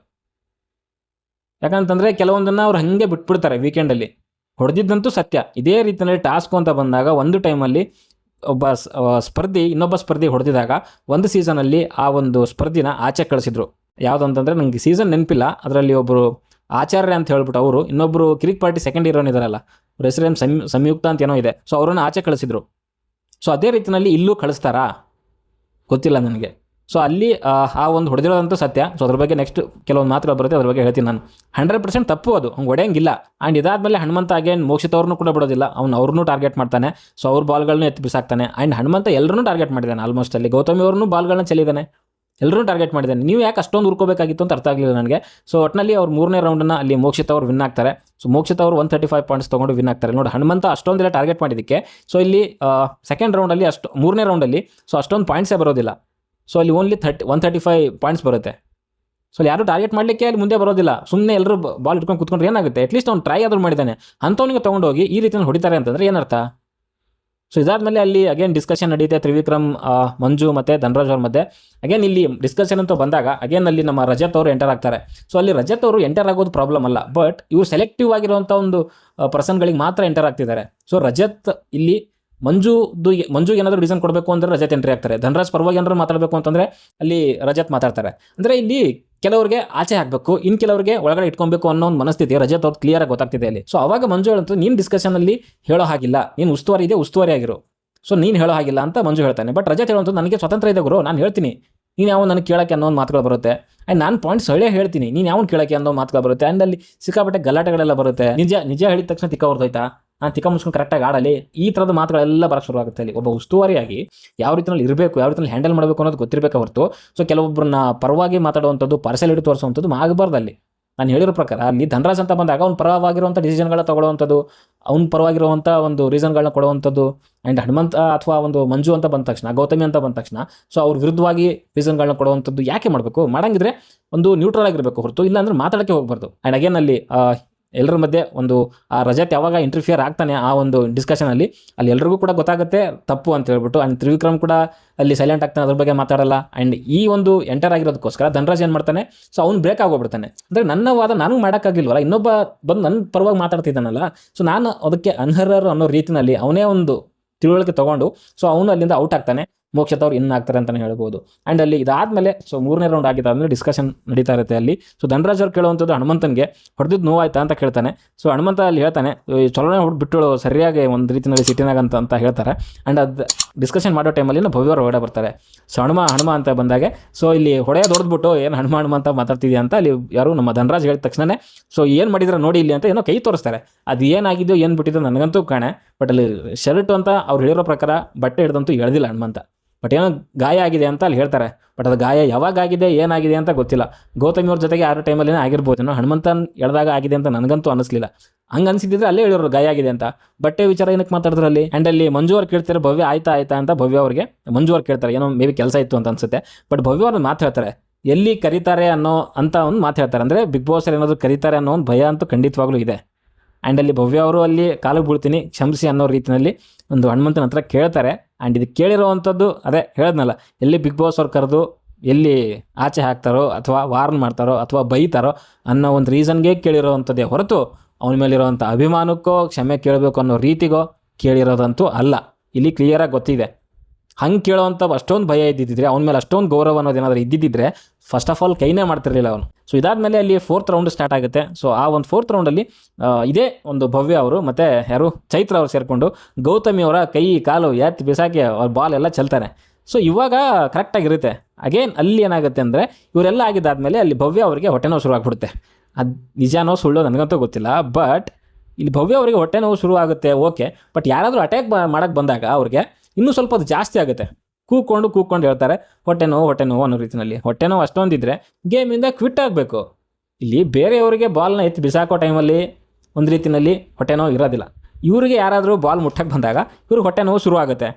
ಯಾಕಂತಂದರೆ ಕೆಲವೊಂದನ್ನು ಅವ್ರು ಹಾಗೆ ಬಿಟ್ಬಿಡ್ತಾರೆ ವೀಕೆಂಡಲ್ಲಿ. ಹೊಡೆದಿದ್ದಂತೂ ಸತ್ಯ. ಇದೇ ರೀತಿಯಲ್ಲಿ ಟಾಸ್ಕ್ ಅಂತ ಬಂದಾಗ ಒಂದು ಟೈಮಲ್ಲಿ ಇನ್ನೊಬ್ಬ ಸ್ಪರ್ಧಿ ಹೊಡೆದಿದಾಗ ಒಂದು ಸೀಸನಲ್ಲಿ ಆ ಒಂದು ಸ್ಪರ್ಧಿನ ಆಚೆ ಕಳಿಸಿದ್ರು. ಯಾವುದಂತಂದರೆ ನನಗೆ ಸೀಸನ್ ನೆನಪಿಲ್ಲ, ಅದರಲ್ಲಿ ಒಬ್ಬರು ಆಚಾರ್ಯ ಅಂತ ಹೇಳ್ಬಿಟ್ಟು ಅವರು, ಇನ್ನೊಬ್ಬರು ಕಿರಿಕ್ ಪಾರ್ಟಿ ಸೆಕೆಂಡ್ ಹೀರೋನ್ ಇದ್ದಾರಲ್ಲ, ಅವ್ರ ಹೆಸರೇನು ಸಂಯುಕ್ತ ಅಂತ ಏನೋ ಇದೆ. ಸೊ ಅವರನ್ನು ಆಚೆ ಕಳಿಸಿದ್ರು. ಸೊ ಅದೇ ರೀತಿಯಲ್ಲಿ ಇಲ್ಲೂ ಕಳಿಸ್ತಾರಾ ಗೊತ್ತಿಲ್ಲ ನನಗೆ. ಸೊ ಅಲ್ಲಿ ಆ ಒಂದು ಹೊಡೆದಿರೋದಂತೂ ಸತ್ಯ. ಸೊ ಅದ್ರ ಬಗ್ಗೆ ನೆಕ್ಸ್ಟ್ ಕೆಲವೊಂದು ಮಾತುಗಳು ಬರುತ್ತೆ, ಅದ್ರ ಬಗ್ಗೆ ಹೇಳ್ತೀನಿ ನಾನು. 100% ತಪ್ಪು, ಅದು ಹಂಗೆ ಹೊಡೆಯಂಗಿಲ್ಲ. ಆ್ಯಂಡ್ ಇದಾದಮೇಲೆ ಹನುಮಂತ ಅಗೇನ್ ಮೋಕ್ಷಿತ್ ಅವ್ರನ್ನೂ ಕೂಡ ಬಿಡೋದಿಲ್ಲ, ಅವ್ರನ್ನೂ ಟಾರ್ಗೆಟ್ ಮಾಡ್ತಾನೆ. ಸೊ ಅವ್ರ ಬಾಲ್ಗಳನ್ನೂ ಎತ್ತಿ ಬಿಸಾಕ್ತಾನೆ. ಆ್ಯಂಡ್ ಹನುಮಂತ ಎಲ್ಲರನ್ನೂ ಟಾರ್ಗೆಟ್ ಮಾಡಿದ್ದಾನೆ ಆಲ್ಮೋಸ್ಟ್. ಅಲ್ಲಿ ಗೌತಮಿ ಅವ್ರನ್ನೂ ಬಾಲ್ಗಳನ್ನ ಚೆಲ್ಲಿದ್ದಾನೆ, ಎಲ್ಲರೂ ಟಾರ್ಗೆಟ್ ಮಾಡಿದ್ದಾನೆ. ನೀವು ಯಾಕೆ ಅಷ್ಟೊಂದು ಉರ್ಕೋಬೇಕಾಗಿತ್ತು ಅಂತ ಅರ್ಥ ಆಗಲಿಲ್ಲ ನನಗೆ. ಸೊ ಒಟ್ಟಿನಲ್ಲಿ ಅವ್ರು 3ನೇ ರೌಂಡನ್ನು ಅಲ್ಲಿ ಮೋಕ್ಷಿತ್ ಅವರು ವಿನ್ ಆಗ್ತಾರೆ. ಸೊ ಮೋಕ್ಷಿತ್ ಅವರು 135 ಪಾಯಿಂಟ್ಸ್ ತೊಗೊಂಡು ವಿನ್ ಆಗ್ತಾರೆ. ನೋಡಿ, ಹನುಮಂತ ಅಷ್ಟೊಂದೆಲ್ಲ ಟಾರ್ಗೆಟ್ ಮಾಡಿದ್ದಕ್ಕೆ ಸೊ ಇಲ್ಲಿ ಸೆಕೆಂಡ್ ರೌಂಡಲ್ಲಿ 3ನೇ ರೌಂಡಲ್ಲಿ ಸೊ ಅಷ್ಟೊಂದು ಪಾಯಿಂಟ್ಸೇ ಬರೋದಿಲ್ಲ. ಸೊ ಅಲ್ಲಿ ಓನ್ಲಿ 135 ಪಾಯಿಂಟ್ಸ್ ಬರುತ್ತೆ. ಸೊ ಯಾರು ಟಾರ್ಗೆಟ್ ಮಾಡಲಿಕ್ಕೆ ಅಲ್ಲಿ ಮುಂದೆ ಬರೋದಿಲ್ಲ. ಸುಮ್ಮನೆ ಎಲ್ಲರೂ ಬಾಲ್ ಇಟ್ಕೊಂಡು ಕೂತ್ಕೊಂಡ್ರೆ ಏನಾಗುತ್ತೆ? ಅಟ್ಲೀಸ್ಟ್ ಅವ್ನು ಟ್ರೈ ಆದರೂ ಮಾಡಿದ್ದಾನೆ, ಅಂಥವನಿಗೆ ತೊಗೊಂಡೋಗಿ ಈ ರೀತಿಯಲ್ಲಿ ಹೊಡಿತಾರೆ ಅಂತಂದರೆ ಏನರ್ಥ? ಸೊ ಇದಾದಮೇಲೆ ಅಲ್ಲಿ ಅಗೇನ್ ಡಿಸ್ಕಷನ್ ನಡೆಯುತ್ತೆ ತ್ರಿವಿಕ್ರಮ್, ಮಂಜು ಮತ್ತು ಧನರಾಜ್ ಅವ್ರ ಮಧ್ಯೆ. ಅಗೇನ್ ಇಲ್ಲಿ ಡಿಸ್ಕಷನ್ ಅಂತ ಬಂದಾಗ ಅಗೇನ್ ಅಲ್ಲಿ ನಮ್ಮ ರಜತ್ ಅವರು ಎಂಟರ್ ಆಗ್ತಾರೆ. ಸೊ ಅಲ್ಲಿ ರಜತ್ ಅವರು ಎಂಟರ್ ಆಗೋದು ಪ್ರಾಬ್ಲಮ್ ಅಲ್ಲ, ಬಟ್ ಇವ್ರು ಸೆಲೆಕ್ಟಿವ್ ಆಗಿರುವಂಥ ಒಂದು ಪರ್ಸನ್ಗಳಿಗೆ ಮಾತ್ರ ಎಂಟರ್ ಆಗ್ತಿದ್ದಾರೆ. ಸೊ ರಜತ್ ಇಲ್ಲಿ ಮಂಜುಗೆ ಏನಾದರೂ ರೀಸನ್ ಕೊಡಬೇಕು ಅಂದರೆ ರಜತ್ ಎಂಟ್ರಿ ಆಗ್ತಾರೆ. ಧನರಾಜ್ ಪರವಾಗಿ ಏನಾದ್ರು ಮಾತಾಡಬೇಕು ಅಂತಂದರೆ ಅಲ್ಲಿ ರಜತ್ ಮಾತಾಡ್ತಾರೆ. ಅಂದರೆ ಇಲ್ಲಿ ಕೆಲವರಿಗೆ ಆಚೆ ಹಾಕಬೇಕು, ಇನ್ನು ಕೆಲವರಿಗೆ ಒಳಗಡೆ ಇಟ್ಕೊಬೇಕು ಅನ್ನೋ ಒಂದು ಮನಸ್ಥಿತಿ ರಜತ್ ಅವ್ರು ಕ್ಲಿಯರಾಗಿ ಗೊತ್ತಾಗ್ತಿದೆ ಅಲ್ಲಿ. ಸೊ ಅವಾಗ ಮಂಜು ಹೇಳಂತೂ ನೀನು ಡಿಸ್ಕಷನಲ್ಲಿ ಹೇಳೋ ಹಾಗಿಲ್ಲ, ನೀನು ಉಸ್ತುವಾರಿ ಆಗಿರು, ಸೊ ನೀನು ಹೇಳೋ ಹಾಗಿಲ್ಲ ಅಂತ ಮಂಜು ಹೇಳ್ತಾನೆ. ಬಟ್ ರಜತ್ ಹೇಳುವಂಥ ನನಗೆ ಸ್ವತಂತ್ರ ಇದೆ ಗುರು, ನಾನು ಹೇಳ್ತೀನಿ, ನೀನು ಯಾವ ನನಗೆ ಕೇಳೋಕ್ಕೆ ಅನ್ನೋ ಒಂದು ಮಾತುಗಳು ಬರುತ್ತೆ. ಆ್ಯಂಡ್ ನಾನು ಪಾಯಿಂಟ್ಸ್ ಹೇಳ್ತೀನಿ, ನೀನು ಯಾವನು ಕೇಳೋಕ್ಕೆ ಅನ್ನೋ ಮಾತುಗಳು ಬರುತ್ತೆ. ಆ್ಯಂಡ್ ಅಲ್ಲಿ ಸಿಕ್ಕಾಪಟ್ಟೆ ಗಲಾಟೆಗಳೆಲ್ಲ ಬರುತ್ತೆ. ನಿಜ ಹೇಳಿದ ತಕ್ಷಣ ತಿಕ್ಕ ಹೊರದೋಯ್ತಾ? ತಿಕ್ಕ ಮುಚ್ಕೊಂಡು ಕರೆಕ್ಟಾಗಿ ಆಡಲಿ, ಈ ಥರದ ಮಾತುಗಳೆಲ್ಲ ಬರೋಕ್ಕೆ ಶುರು ಆಗುತ್ತೆ. ಅಲ್ಲಿ ಒಬ್ಬ ಉಸ್ತುವಾರಿಯಾಗಿ ಯಾವ ರೀತಿಯಲ್ಲಿ ಇರಬೇಕು, ಯಾವ ರೀತಿಯಲ್ಲಿ ಹ್ಯಾಂಡಲ್ ಮಾಡಬೇಕು ಅನ್ನೋದು ಗೊತ್ತಿರಬೇಕು ಹೊರತು ಸೊ ಕೆಲವೊಬ್ಬರನ್ನ ಪರವಾಗಿ ಮಾತಾಡುವಂಥದ್ದು, ಪಾರ್ಸೆಲಿಟಿ ತೋರಿಸುವಂಥದ್ದು ಆಗಬಾರ್ದು. ಅಲ್ಲಿ ನಾನು ಹೇಳಿರೋ ಪ್ರಕಾರ ಅಲ್ಲಿ ಧನರಾಜ್ ಅಂತ ಬಂದಾಗ ಅವ್ನ ಪರವಾಗಿರುವಂಥ ಡಿಸಿಷನ್ಗಳನ್ನ ತಗೊಳ್ಳುವಂಥದ್ದು, ಅವ್ನ ಪರವಾಗಿರುವಂಥ ಒಂದು ರೀಸನ್ಗಳನ್ನ ಕೊಡುವಂಥದ್ದು. ಆ್ಯಂಡ್ ಹನುಮಂತ ಅಥವಾ ಒಂದು ಮಂಜು ಅಂತ ಬಂದ ತಕ್ಷಣ, ಗೌತಮಿ ಅಂತ ಬಂದ ತಕ್ಷಣ ಸೊ ಅವ್ರ ವಿರುದ್ಧವಾಗಿ ರೀಸನ್ಗಳನ್ನ ಕೊಡುವಂಥದ್ದು ಯಾಕೆ ಮಾಡಬೇಕು? ಮಾಡಂಗಿದ್ರೆ ಒಂದು ನ್ಯೂಟ್ರಲ್ ಆಗಿರಬೇಕು ಹೊರತು ಇಲ್ಲಾಂದ್ರೆ ಮಾತಾಡೋಕ್ಕೆ ಹೋಗ್ಬಾರ್ದು. ಆ್ಯಂಡ್ ಅಗೇನ್ ಅಲ್ಲಿ ಎಲ್ಲರ ಮಧ್ಯೆ ಒಂದು ಆ ರಜತ್ ಯಾವಾಗ ಇಂಟರ್ಫಿಯರ್ ಆಗ್ತಾನೆ ಆ ಒಂದು ಡಿಸ್ಕಷನಲ್ಲಿ, ಅಲ್ಲಿ ಎಲ್ರಿಗೂ ಕೂಡ ಗೊತ್ತಾಗುತ್ತೆ ತಪ್ಪು ಅಂತ ಹೇಳ್ಬಿಟ್ಟು. ಆ್ಯಂಡ್ ತ್ರಿವಿಕ್ರಮ್ ಕೂಡ ಅಲ್ಲಿ ಸೈಲೆಂಟ್ ಆಗ್ತಾನೆ, ಅದ್ರ ಬಗ್ಗೆ ಮಾತಾಡಲ್ಲ. ಆ್ಯಂಡ್ ಈ ಒಂದು ಎಂಟರ್ ಆಗಿರೋದಕ್ಕೋಸ್ಕರ ಧನರಾಜ್ ಏನು ಮಾಡ್ತಾನೆ, ಸೊ ಅವ್ನು ಬ್ರೇಕ್ ಆಗೋಗ್ಬಿಡ್ತಾನೆ. ಅಂದರೆ ನನ್ನ ವಾದ ನಾನು ಮಾಡೋಕ್ಕಾಗಿಲ್ವಲ್ಲ, ಇನ್ನೊಬ್ಬ ಬಂದು ನನ್ನ ಪರವಾಗಿ ಮಾತಾಡ್ತಿದ್ದಾನಲ್ಲ, ಸೊ ನಾನು ಅದಕ್ಕೆ ಅನರ್ಹರು ಅನ್ನೋ ರೀತಿಯಲ್ಲಿ ಅವನೇ ಒಂದು ತಿಳುವಳಿಕೆ ತೊಗೊಂಡು ಸೊ ಅವನು ಅಲ್ಲಿಂದ ಔಟ್ ಆಗ್ತಾನೆ. ಮೋಕ್ಷಿತ್ ಅವ್ರು ಇನ್ನು ಆಗ್ತಾರೆ ಅಂತಲೇ ಹೇಳ್ಬೋದು. ಆ್ಯಂಡ್ ಅಲ್ಲಿ ಇದಾದಮೇಲೆ ಸೊ 3ನೇ ರೌಂಡ್ ಆಗಿದ್ದಾದಮೇಲೆ ಡಿಸ್ಕಷನ್ ನಡೀತಾ ಇರುತ್ತೆ ಅಲ್ಲಿ. ಸೊ ಧನರಾಜ್ ಅವ್ರು ಕೇಳುವಂಥದ್ದು ಹನುಮಂತನಿಗೆ ಹೊಡೆದಿದ್ದು ನೋವಾಯ್ತಾ ಅಂತ ಕೇಳ್ತಾನೆ. ಸೊ ಹನುಮಂತ ಅಲ್ಲಿ ಹೇಳ್ತಾನೆ, ಚಲೋನೇ ಬಿಟ್ಟಳು ಸರಿಯಾಗಿ ಒಂದು ರೀತಿಯಲ್ಲಿ ಸಿಟ್ಟಿನಾಗ ಅಂತ ಹೇಳ್ತಾರೆ. ಆ್ಯಂಡ್ ಅದು ಡಿಸ್ಕಷನ್ ಮಾಡೋ ಟೈಮಲ್ಲಿ ಭವ್ಯ ಅವ್ರು ಹೊರಗಡೆ ಬರ್ತಾರೆ. ಸೊ ಹನುಮ ಅಂತ ಬಂದಾಗೆ ಸೊ ಇಲ್ಲಿ ಹೊಡೆಯೋದು ಹೊಡೆದ್ಬಿಟ್ಟು ಏನು ಹನುಮ ಅಂತ ಮಾತಾಡ್ತಿದ್ಯಾ ಅಂತ ಅಲ್ಲಿ ಯಾರು ನಮ್ಮ ಧನರಾಜ್ ಹೇಳಿದ ತಕ್ಷಣ ಸೊ ಏನು ಮಾಡಿದ್ರೆ ನೋಡಿ ಇಲ್ಲಿ ಅಂತ ಏನೋ ಕೈ ತೋರಿಸ್ತಾರೆ. ಅದು ಏನಾಗಿದೆಯೋ ಏನು ಬಿಟ್ಟಿದ್ದು ನನಗಂತೂ ಕಾಣೆ. ಬಟ್ ಅಲ್ಲಿ ಶರ್ಟ್ ಅಂತ ಅವ್ರು ಹೇಳಿರೋ ಪ್ರಕಾರ ಬಟ್ಟೆ ಹಿಡ್ದಂತೂ ಎಳ್ದಿಲ್ಲ ಹನುಮಂತ. ಬಟ್ ಏನೋ ಗಾಯ ಆಗಿದೆ ಅಂತ ಅಲ್ಲಿ ಹೇಳ್ತಾರೆ. ಬಟ್ ಅದು ಗಾಯ ಯಾವಾಗ ಆಗಿದೆ ಏನಾಗಿದೆ ಅಂತ ಗೊತ್ತಿಲ್ಲ. ಗೌತಮಿ ಅವ್ರ ಜೊತೆಗೆ ಆ ಟೈಮಲ್ಲಿ ಆಗಿರ್ಬೋದು, ಹನುಮಂತನ್ ಎಳ್ದಾಗ ಆಗಿದೆ ಅಂತ ನನಗಂತೂ ಅನಿಸ್ಲಿಲ್ಲ. ಹಂಗೆ ಅನಿಸಿದ್ರೆ ಅಲ್ಲೇ ಹೇಳಿರೋರು ಗಾಯ ಆಗಿದೆ ಅಂತ. ಬಟ್ಟೆ ವಿಚಾರ ಏನಕ್ಕೆ ಮಾತಾಡಿದ್ರಲ್ಲಿ. ಆ್ಯಂಡ್ ಅಲ್ಲಿ ಮಂಜು ಅವ್ರು ಕೇಳ್ತಾರೆ ಭವ್ಯ ಆಯ್ತಾ ಅಂತ ಭವ್ಯ ಅವ್ರಿಗೆ ಮಂಜು ಅವ್ರು ಕೇಳ್ತಾರೆ, ಏನೋ ಮೇ ಬಿ ಕೆಲಸ ಇತ್ತು ಅಂತ ಅನ್ಸುತ್ತೆ. ಬಟ್ ಭವ್ಯ ಅವ್ರನ್ನ ಮಾತು ಹೇಳ್ತಾರೆ, ಎಲ್ಲಿ ಕರೀತಾರೆ ಅಂತ ಒಂದು ಮಾತು ಹೇಳ್ತಾರೆ. ಅಂದರೆ ಬಿಗ್ ಬಾಸ್ ಏನಾದರೂ ಕರೀತಾರೆ ಅನ್ನೋ ಒಂದು ಭಯ ಅಂತೂ ಖಂಡಿತವಾಗ್ಲೂ ಇದೆ. ಆ್ಯಂಡ್ ಅಲ್ಲಿ ಭವ್ಯ ಅವರು ಅಲ್ಲಿ ಕಾಲಿಗೆ ಬೀಳ್ತೀನಿ ಕ್ಷಮಿಸಿ ಅನ್ನೋ ರೀತಿಯಲ್ಲಿ ಒಂದು ಹನುಮಂತನ ಹತ್ರ ಕೇಳ್ತಾರೆ. ಆ್ಯಂಡ್ ಇದು ಕೇಳಿರೋವಂಥದ್ದು ಅದೇ ಹೇಳಿದ್ನಲ್ಲ, ಎಲ್ಲಿ ಬಿಗ್ ಬಾಸ್ ಅವ್ರು ಕರೆದು ಎಲ್ಲಿ ಆಚೆ ಹಾಕ್ತಾರೋ ಅಥವಾ ವಾರ್ನ್ ಮಾಡ್ತಾರೋ ಅಥವಾ ಬೈತಾರೋ ಅನ್ನೋ ಒಂದು ರೀಸನ್ಗೆ ಕೇಳಿರೋವಂಥದ್ದೇ ಹೊರತು ಅವನ ಮೇಲಿರೋವಂಥ ಅಭಿಮಾನಕ್ಕೋ ಕ್ಷಮೆ ಕೇಳಬೇಕು ಅನ್ನೋ ರೀತಿಗೋ ಕೇಳಿರೋದಂತೂ ಅಲ್ಲ. ಇಲ್ಲಿ ಕ್ಲಿಯರಾಗಿ ಗೊತ್ತಿದೆ. ಹಂಗೆ ಕೇಳೋವಂಥ ಅಷ್ಟೊಂದು ಭಯ ಇದ್ದಿದ್ದರೆ, ಅವನ ಮೇಲೆ ಅಷ್ಟೊಂದು ಗೌರವ ಅನ್ನೋದೇನಾದರೂ ಇದ್ದಿದ್ದರೆ ಫಸ್ಟ್ ಆಫ್ ಆಲ್ ಕೈನೇ ಮಾಡ್ತಿರಲಿಲ್ಲ ಅವನು. ಸೊ ಇದಾದಮೇಲೆ ಅಲ್ಲಿ 4th ರೌಂಡ್ ಸ್ಟಾರ್ಟ್ ಆಗುತ್ತೆ. ಸೊ ಆ ಒಂದು 4th ರೌಂಡಲ್ಲಿ ಇದೇ ಒಂದು ಭವ್ಯ ಅವರು ಮತ್ತು ಯಾರು ಚೈತ್ರ ಅವರು ಸೇರಿಕೊಂಡು ಗೌತಮಿ ಅವರ ಕೈ ಕಾಲು ಎತ್ತಿ ಬಿಸಾಕಿ ಅವ್ರ ಬಾಲ್ ಎಲ್ಲ ಚೆಲ್ತಾರೆ. ಸೊ ಇವಾಗ ಕರೆಕ್ಟಾಗಿರುತ್ತೆ. ಅಗೇನ್ ಅಲ್ಲಿ ಏನಾಗುತ್ತೆ ಅಂದರೆ ಇವರೆಲ್ಲ ಆಗಿದ್ದಾದಮೇಲೆ ಅಲ್ಲಿ ಭವ್ಯ ಅವರಿಗೆ ಹೊಟ್ಟೆ ನೋವು ಶುರು ಆಗ್ಬಿಡುತ್ತೆ. ಅದು ನಿಜಾನೋ ಸುಳ್ಳೋ ನನಗಂತೂ ಗೊತ್ತಿಲ್ಲ. ಬಟ್ ಇಲ್ಲಿ ಭವ್ಯ ಅವರಿಗೆ ಹೊಟ್ಟೆ ನೋವು ಶುರು ಆಗುತ್ತೆ, ಓಕೆ. ಬಟ್ ಯಾರಾದರೂ ಅಟ್ಯಾಕ್ ಮಾಡೋಕ್ಕೆ ಬಂದಾಗ ಅವ್ರಿಗೆ ಇನ್ನೂ ಸ್ವಲ್ಪ ಅದು ಜಾಸ್ತಿ ಆಗುತ್ತೆ. ಕೂಕೊಂಡು ಹೇಳ್ತಾರೆ ಹೊಟ್ಟೆ ನೋವು ಅನ್ನೋ ರೀತಿಯಲ್ಲಿ. ಹೊಟ್ಟೆ ನೋವು ಅಷ್ಟೊಂದಿದ್ರೆ ಗೇಮಿಂದ ಕ್ವಿಟ್ ಆಗಬೇಕು. ಇಲ್ಲಿ ಬೇರೆಯವರಿಗೆ ಬಾಲ್ನ ಎತ್ತಿ ಬಿಸಾಕೋ ಟೈಮಲ್ಲಿ ಒಂದು ರೀತಿಯಲ್ಲಿ ಹೊಟ್ಟೆ ನೋವು ಇರೋದಿಲ್ಲ. ಇವರಿಗೆ ಯಾರಾದರೂ ಬಾಲ್ ಮುಟ್ಟಕ್ಕೆ ಬಂದಾಗ ಇವ್ರಿಗೆ ಹೊಟ್ಟೆ ನೋವು ಶುರು ಆಗುತ್ತೆ.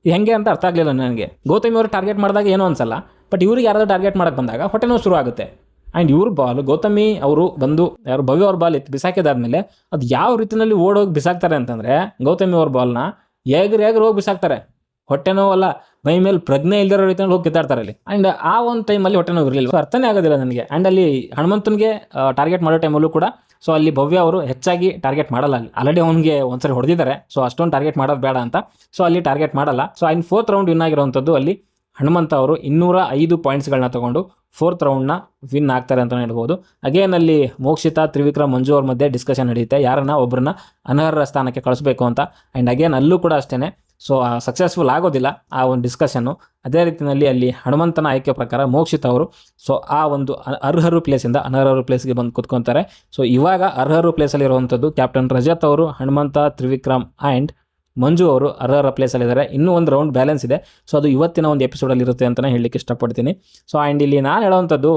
ಹೆಂಗೆ ಅಂತ ಅರ್ಥ ಆಗಲಿಲ್ಲ ನನಗೆ. ಗೌತಮಿ ಅವರು ಟಾರ್ಗೆಟ್ ಮಾಡಿದಾಗ ಏನೋ ಅನ್ಸಲ್ಲ, ಬಟ್ ಇವ್ರಿಗೆ ಯಾರಾದರೂ ಟಾರ್ಗೆಟ್ ಮಾಡೋಕ್ಕೆ ಬಂದಾಗ ಹೊಟ್ಟೆ ನೋವು ಶುರು ಆಗುತ್ತೆ. ಆ್ಯಂಡ್ ಇವ್ರ ಬಾಲ್ ಗೌತಮಿ ಅವರು ಬಂದು ಯಾರು ಭವ್ಯ ಅವ್ರ ಬಾಲ್ ಎತ್ತಿ ಬಿಸಾಕಿದಾದ್ಮೇಲೆ ಅದು ಯಾವ ರೀತಿಯಲ್ಲಿ ಓಡೋಗಿ ಬಿಸಾಕ್ತಾರೆ ಅಂತಂದರೆ ಗೌತಮಿ ಅವ್ರ ಬಾಲ್ನ ಹೇಗ್ರಿ ಹೋಗಿ ಬಿಸಾಕ್ತಾರೆ. ಹೊಟ್ಟೆ ನೋವಲ್ಲ, ಮೈ ಮೇಲೆ ಪ್ರಜ್ಞೆ ಇಲ್ದಿರೋ ರೀತಿಯಲ್ಲಿ ಹೋಗಿ ಕಿತ್ತಾಡ್ತಾರೆ ಅಲ್ಲಿ. ಆ್ಯಂಡ್ ಆ ಒಂದು ಟೈಮಲ್ಲಿ ಹೊಟ್ಟೆ ನೋವು ಇರಲಿಲ್ಲ. ಸೊ ಅರ್ಥನೇ ಆಗೋದಿಲ್ಲ ನನಗೆ. ಆ್ಯಂಡ್ ಅಲ್ಲಿ ಹನುಮಂತನಿಗೆ ಟಾರ್ಗೆಟ್ ಮಾಡೋ ಟೈಮಲ್ಲೂ ಕೂಡ ಸೊ ಅಲ್ಲಿ ಭವ್ಯ ಅವರು ಹೆಚ್ಚಾಗಿ ಟಾರ್ಗೆಟ್ ಮಾಡಲ್ಲ. ಅಲ್ಲಿ ಆಲ್ರೆಡಿ ಅವ್ನಿಗೆ ಒಂದ್ಸರಿ ಹೊಡೆದಿದ್ದಾರೆ. ಸೊ ಅಷ್ಟೊಂದು ಟಾರ್ಗೆಟ್ ಮಾಡೋದು ಬೇಡ ಅಂತ ಸೊ ಅಲ್ಲಿ ಟಾರ್ಗೆಟ್ ಮಾಡಲ್ಲ. ಸೊ ಇನ್ನು 4th ರೌಂಡ್ ವಿನ್ ಆಗಿರೋವಂಥದ್ದು ಅಲ್ಲಿ ಹನುಮಂತ ಅವರು 205 ಪಾಯಿಂಟ್ಸ್ಗಳನ್ನ ತೊಗೊಂಡು 4th ರೌಂಡ್ನ ವಿನ್ ಆಗ್ತಾರೆ ಅಂತಲೇ ಹೇಳ್ಬೋದು. ಅಗೇನ್ ಅಲ್ಲಿ ಮೋಕ್ಷಿತಾ, ತ್ರಿವಿಕ್ರಮ್, ಮಂಜು ಅವ್ರ ಮಧ್ಯೆ ಡಿಸ್ಕಷನ್ ನಡೆಯುತ್ತೆ, ಯಾರನ್ನ ಒಬ್ಬರನ್ನ ಅನರ್ಹ ಸ್ಥಾನಕ್ಕೆ ಕಳಿಸ್ಬೇಕು ಅಂತ. ಆ್ಯಂಡ್ ಅಗೇನ್ ಅಲ್ಲೂ ಕೂಡ ಅಷ್ಟೇ ಸೊ ಸಕ್ಸಸ್ಫುಲ್ ಆಗೋದಿಲ್ಲ ಆ ಒಂದು ಡಿಸ್ಕಷನ್ನು. ಅದೇ ರೀತಿಯಲ್ಲಿ ಅಲ್ಲಿ ಹನುಮಂತನ ಆಯ್ಕೆ ಪ್ರಕಾರ ಮೋಕ್ಷಿತ್ ಅವರು ಸೊ ಆ ಒಂದು ಅರ್ಹರು ಪ್ಲೇಸಿಂದ ಅನರ್ಹರು ಪ್ಲೇಸ್ಗೆ ಬಂದು ಕೂತ್ಕೊತಾರೆ. ಸೊ ಇವಾಗ ಅರ್ಹರು ಪ್ಲೇಸಲ್ಲಿರುವಂಥದ್ದು ಕ್ಯಾಪ್ಟನ್ ರಜತ್ ಅವರು, ಹನುಮಂತ, ತ್ರಿವಿಕ್ರಮ್ ಆ್ಯಂಡ್ ಮಂಜು ಅವರು ಅರ್ಹರ ಪ್ಲೇಸಲ್ಲಿದ್ದಾರೆ. ಇನ್ನೂ ಒಂದು ರೌಂಡ್ ಬ್ಯಾಲೆನ್ಸ್ ಇದೆ. ಸೊ ಅದು ಇವತ್ತಿನ ಒಂದು ಎಪಿಸೋಡಲ್ಲಿ ಇರುತ್ತೆ ಅಂತಲೇ ಹೇಳಲಿಕ್ಕೆ ಇಷ್ಟಪಡ್ತೀನಿ. ಸೊ ಆ್ಯಂಡ್ ಇಲ್ಲಿ ನಾನು ಹೇಳೋವಂಥದ್ದು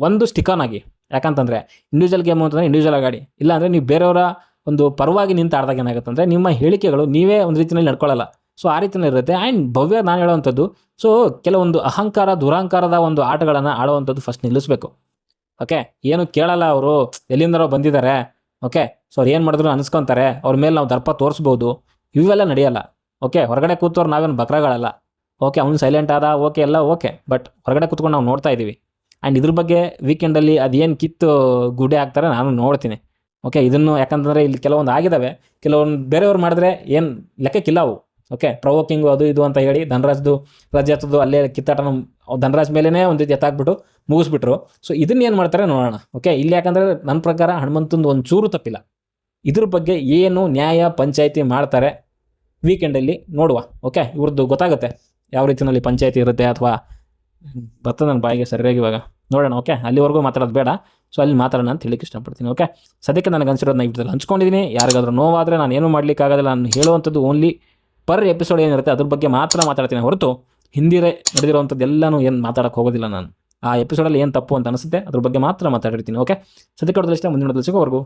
ಒಂದು ಸ್ಟಿಕನ್ ಆಗಿ, ಯಾಕಂತಂದರೆ ಇಂಡಿವಿಜುವಲ್ ಗೇಮು ಅಂತಂದರೆ ಇಂಡಿವಿಜುವಲ್ ಆಗಿ ಆಡಿ, ಇಲ್ಲಾಂದರೆ ನೀವು ಬೇರೆಯವರ ಒಂದು ಪರವಾಗಿ ನಿಂತು ಆಡಿದಾಗ ಏನಾಗುತ್ತೆ ಅಂದರೆ ನಿಮ್ಮ ಹೇಳಿಕೆಗಳು ನೀವೇ ಒಂದು ರೀತಿಯಲ್ಲಿ ನಡ್ಕೊಳ್ಳಲ್ಲ. ಸೊ ಆ ರೀತಿಯೇ ಇರುತ್ತೆ. ಆ್ಯಂಡ್ ಭವ್ಯ ನಾನು ಹೇಳೋವಂಥದ್ದು ಸೊ ಕೆಲವೊಂದು ಅಹಂಕಾರ ದುರಹಂಕಾರದ ಒಂದು ಆಟಗಳನ್ನು ಆಡುವಂಥದ್ದು ಫಸ್ಟ್ ನಿಲ್ಲಿಸಬೇಕು. ಓಕೆ, ಏನು ಕೇಳಲ್ಲ ಅವರು, ಎಲ್ಲಿಂದರೋ ಬಂದಿದ್ದಾರೆ. ಓಕೆ, ಸೊ ಅವ್ರು ಏನು ಮಾಡಿದ್ರು ಅನಿಸ್ಕೊತಾರೆ, ಅವ್ರ ಮೇಲೆ ನಾವು ದರ್ಪ ತೋರಿಸ್ಬೋದು, ಇವೆಲ್ಲ ನಡೆಯಲ್ಲ. ಓಕೆ, ಹೊರಗಡೆ ಕೂತವ್ರು ನಾವೇನು ಬಕ್ರಗಳಲ್ಲ. ಓಕೆ, ಅವ್ನು ಸೈಲೆಂಟ್ ಆದ, ಓಕೆ ಎಲ್ಲ ಓಕೆ. ಬಟ್ ಹೊರಗಡೆ ಕೂತ್ಕೊಂಡು ನಾವು ನೋಡ್ತಾ ಇದ್ದೀವಿ. ಆ್ಯಂಡ್ ಇದ್ರ ಬಗ್ಗೆ ವೀಕೆಂಡಲ್ಲಿ ಅದೇನು ಕಿತ್ತು ಗುಡ್ಡೆ ಹಾಕ್ತಾರೆ ನಾನು ನೋಡ್ತೀನಿ. ಓಕೆ, ಇದನ್ನು ಯಾಕಂತಂದರೆ ಇಲ್ಲಿ ಕೆಲವೊಂದು ಆಗಿದ್ದಾವೆ, ಕೆಲವೊಂದು ಬೇರೆಯವ್ರು ಮಾಡಿದ್ರೆ ಏನು ಲೆಕ್ಕಕ್ಕಿಲ್ಲ ಅವು. ಓಕೆ, ಪ್ರವೋಕಿಂಗು ಅದು ಇದು ಅಂತ ಹೇಳಿ ರಜತದ್ದು ಅಲ್ಲೇ ಕಿತ್ತಾಟನ ಧನರಾಜ್ ಮೇಲೇ ಒಂದು ರೀತಿ ಎತ್ತಾಕ್ಬಿಟ್ಟು ಮುಗಿಸ್ಬಿಟ್ರು. ಸೊ ಇದನ್ನ ಏನು ಮಾಡ್ತಾರೆ ನೋಡೋಣ. ಓಕೆ, ಇಲ್ಲಿ ಯಾಕಂದರೆ ನನ್ನ ಪ್ರಕಾರ ಹನುಮಂತಂದು ಒಂದು ಚೂರು ತಪ್ಪಿಲ್ಲ. ಇದ್ರ ಬಗ್ಗೆ ಏನು ನ್ಯಾಯ ಪಂಚಾಯಿತಿ ಮಾಡ್ತಾರೆ ವೀಕೆಂಡಲ್ಲಿ ನೋಡುವ. ಓಕೆ, ಇವ್ರದ್ದು ಗೊತ್ತಾಗುತ್ತೆ ಯಾವ ರೀತಿಯಲ್ಲಿ ಪಂಚಾಯಿತಿ ಇರುತ್ತೆ ಅಥವಾ ಬರ್ತದೆ ನನ್ನ ಬಾಯಿಗೆ ಸರಿಯಾಗಿ ಇವಾಗ ನೋಡೋಣ. ಓಕೆ, ಅಲ್ಲಿವರೆಗೂ ಮಾತಾಡೋದು ಬೇಡ. ಸೊ ಅಲ್ಲಿ ಮಾತಾಡೋಣ ಅಂತ ಹೇಳಿಕ್ಕೆ ಇಷ್ಟಪಡ್ತೀನಿ. ಓಕೆ, ಸದ್ಯಕ್ಕೆ ನನಗೆ ಅನ್ಸಿರೋದನ್ನ ಈ ವಿಡಿಯೋದಲ್ಲಿ ಹಂಚ್ಕೊಂಡಿದ್ದೀನಿ. ಯಾರಿಗಾದ್ರೂ ನೋವಾದರೆ ನಾನು ಏನೂ ಮಾಡಲಿಕ್ಕಾಗೋದಿಲ್ಲ. ನಾನು ಹೇಳುವಂಥದ್ದು ಓನ್ಲಿ ಪರ್ ಎಪಿಸೋಡ್ ಏನಿರುತ್ತೆ ಅದ್ರ ಬಗ್ಗೆ ಮಾತ್ರ ಮಾತಾಡ್ತೀನಿ ಹೊರತು ಹಿಂದಿ ನಡೆದಿರುವಂಥದ್ದು ಎಲ್ಲನೂ ಏನು ಮಾತಾಡೋಕ್ಕೆ ಹೋಗೋದಿಲ್ಲ ನಾನು. ಆ ಎಪಿಸೋಡಲ್ಲಿ ಏನು ತಪ್ಪು ಅಂತ ಅನಿಸುತ್ತೆ ಅದ್ರ ಬಗ್ಗೆ ಮಾತ್ರ ಮಾತಾಡಿರ್ತೀನಿ. ಓಕೆ, ಸದ್ಯಕ್ಕೆ ಇಷ್ಟ, ಮುಂದಿನ ಸಿಗೋವರೆಗೂ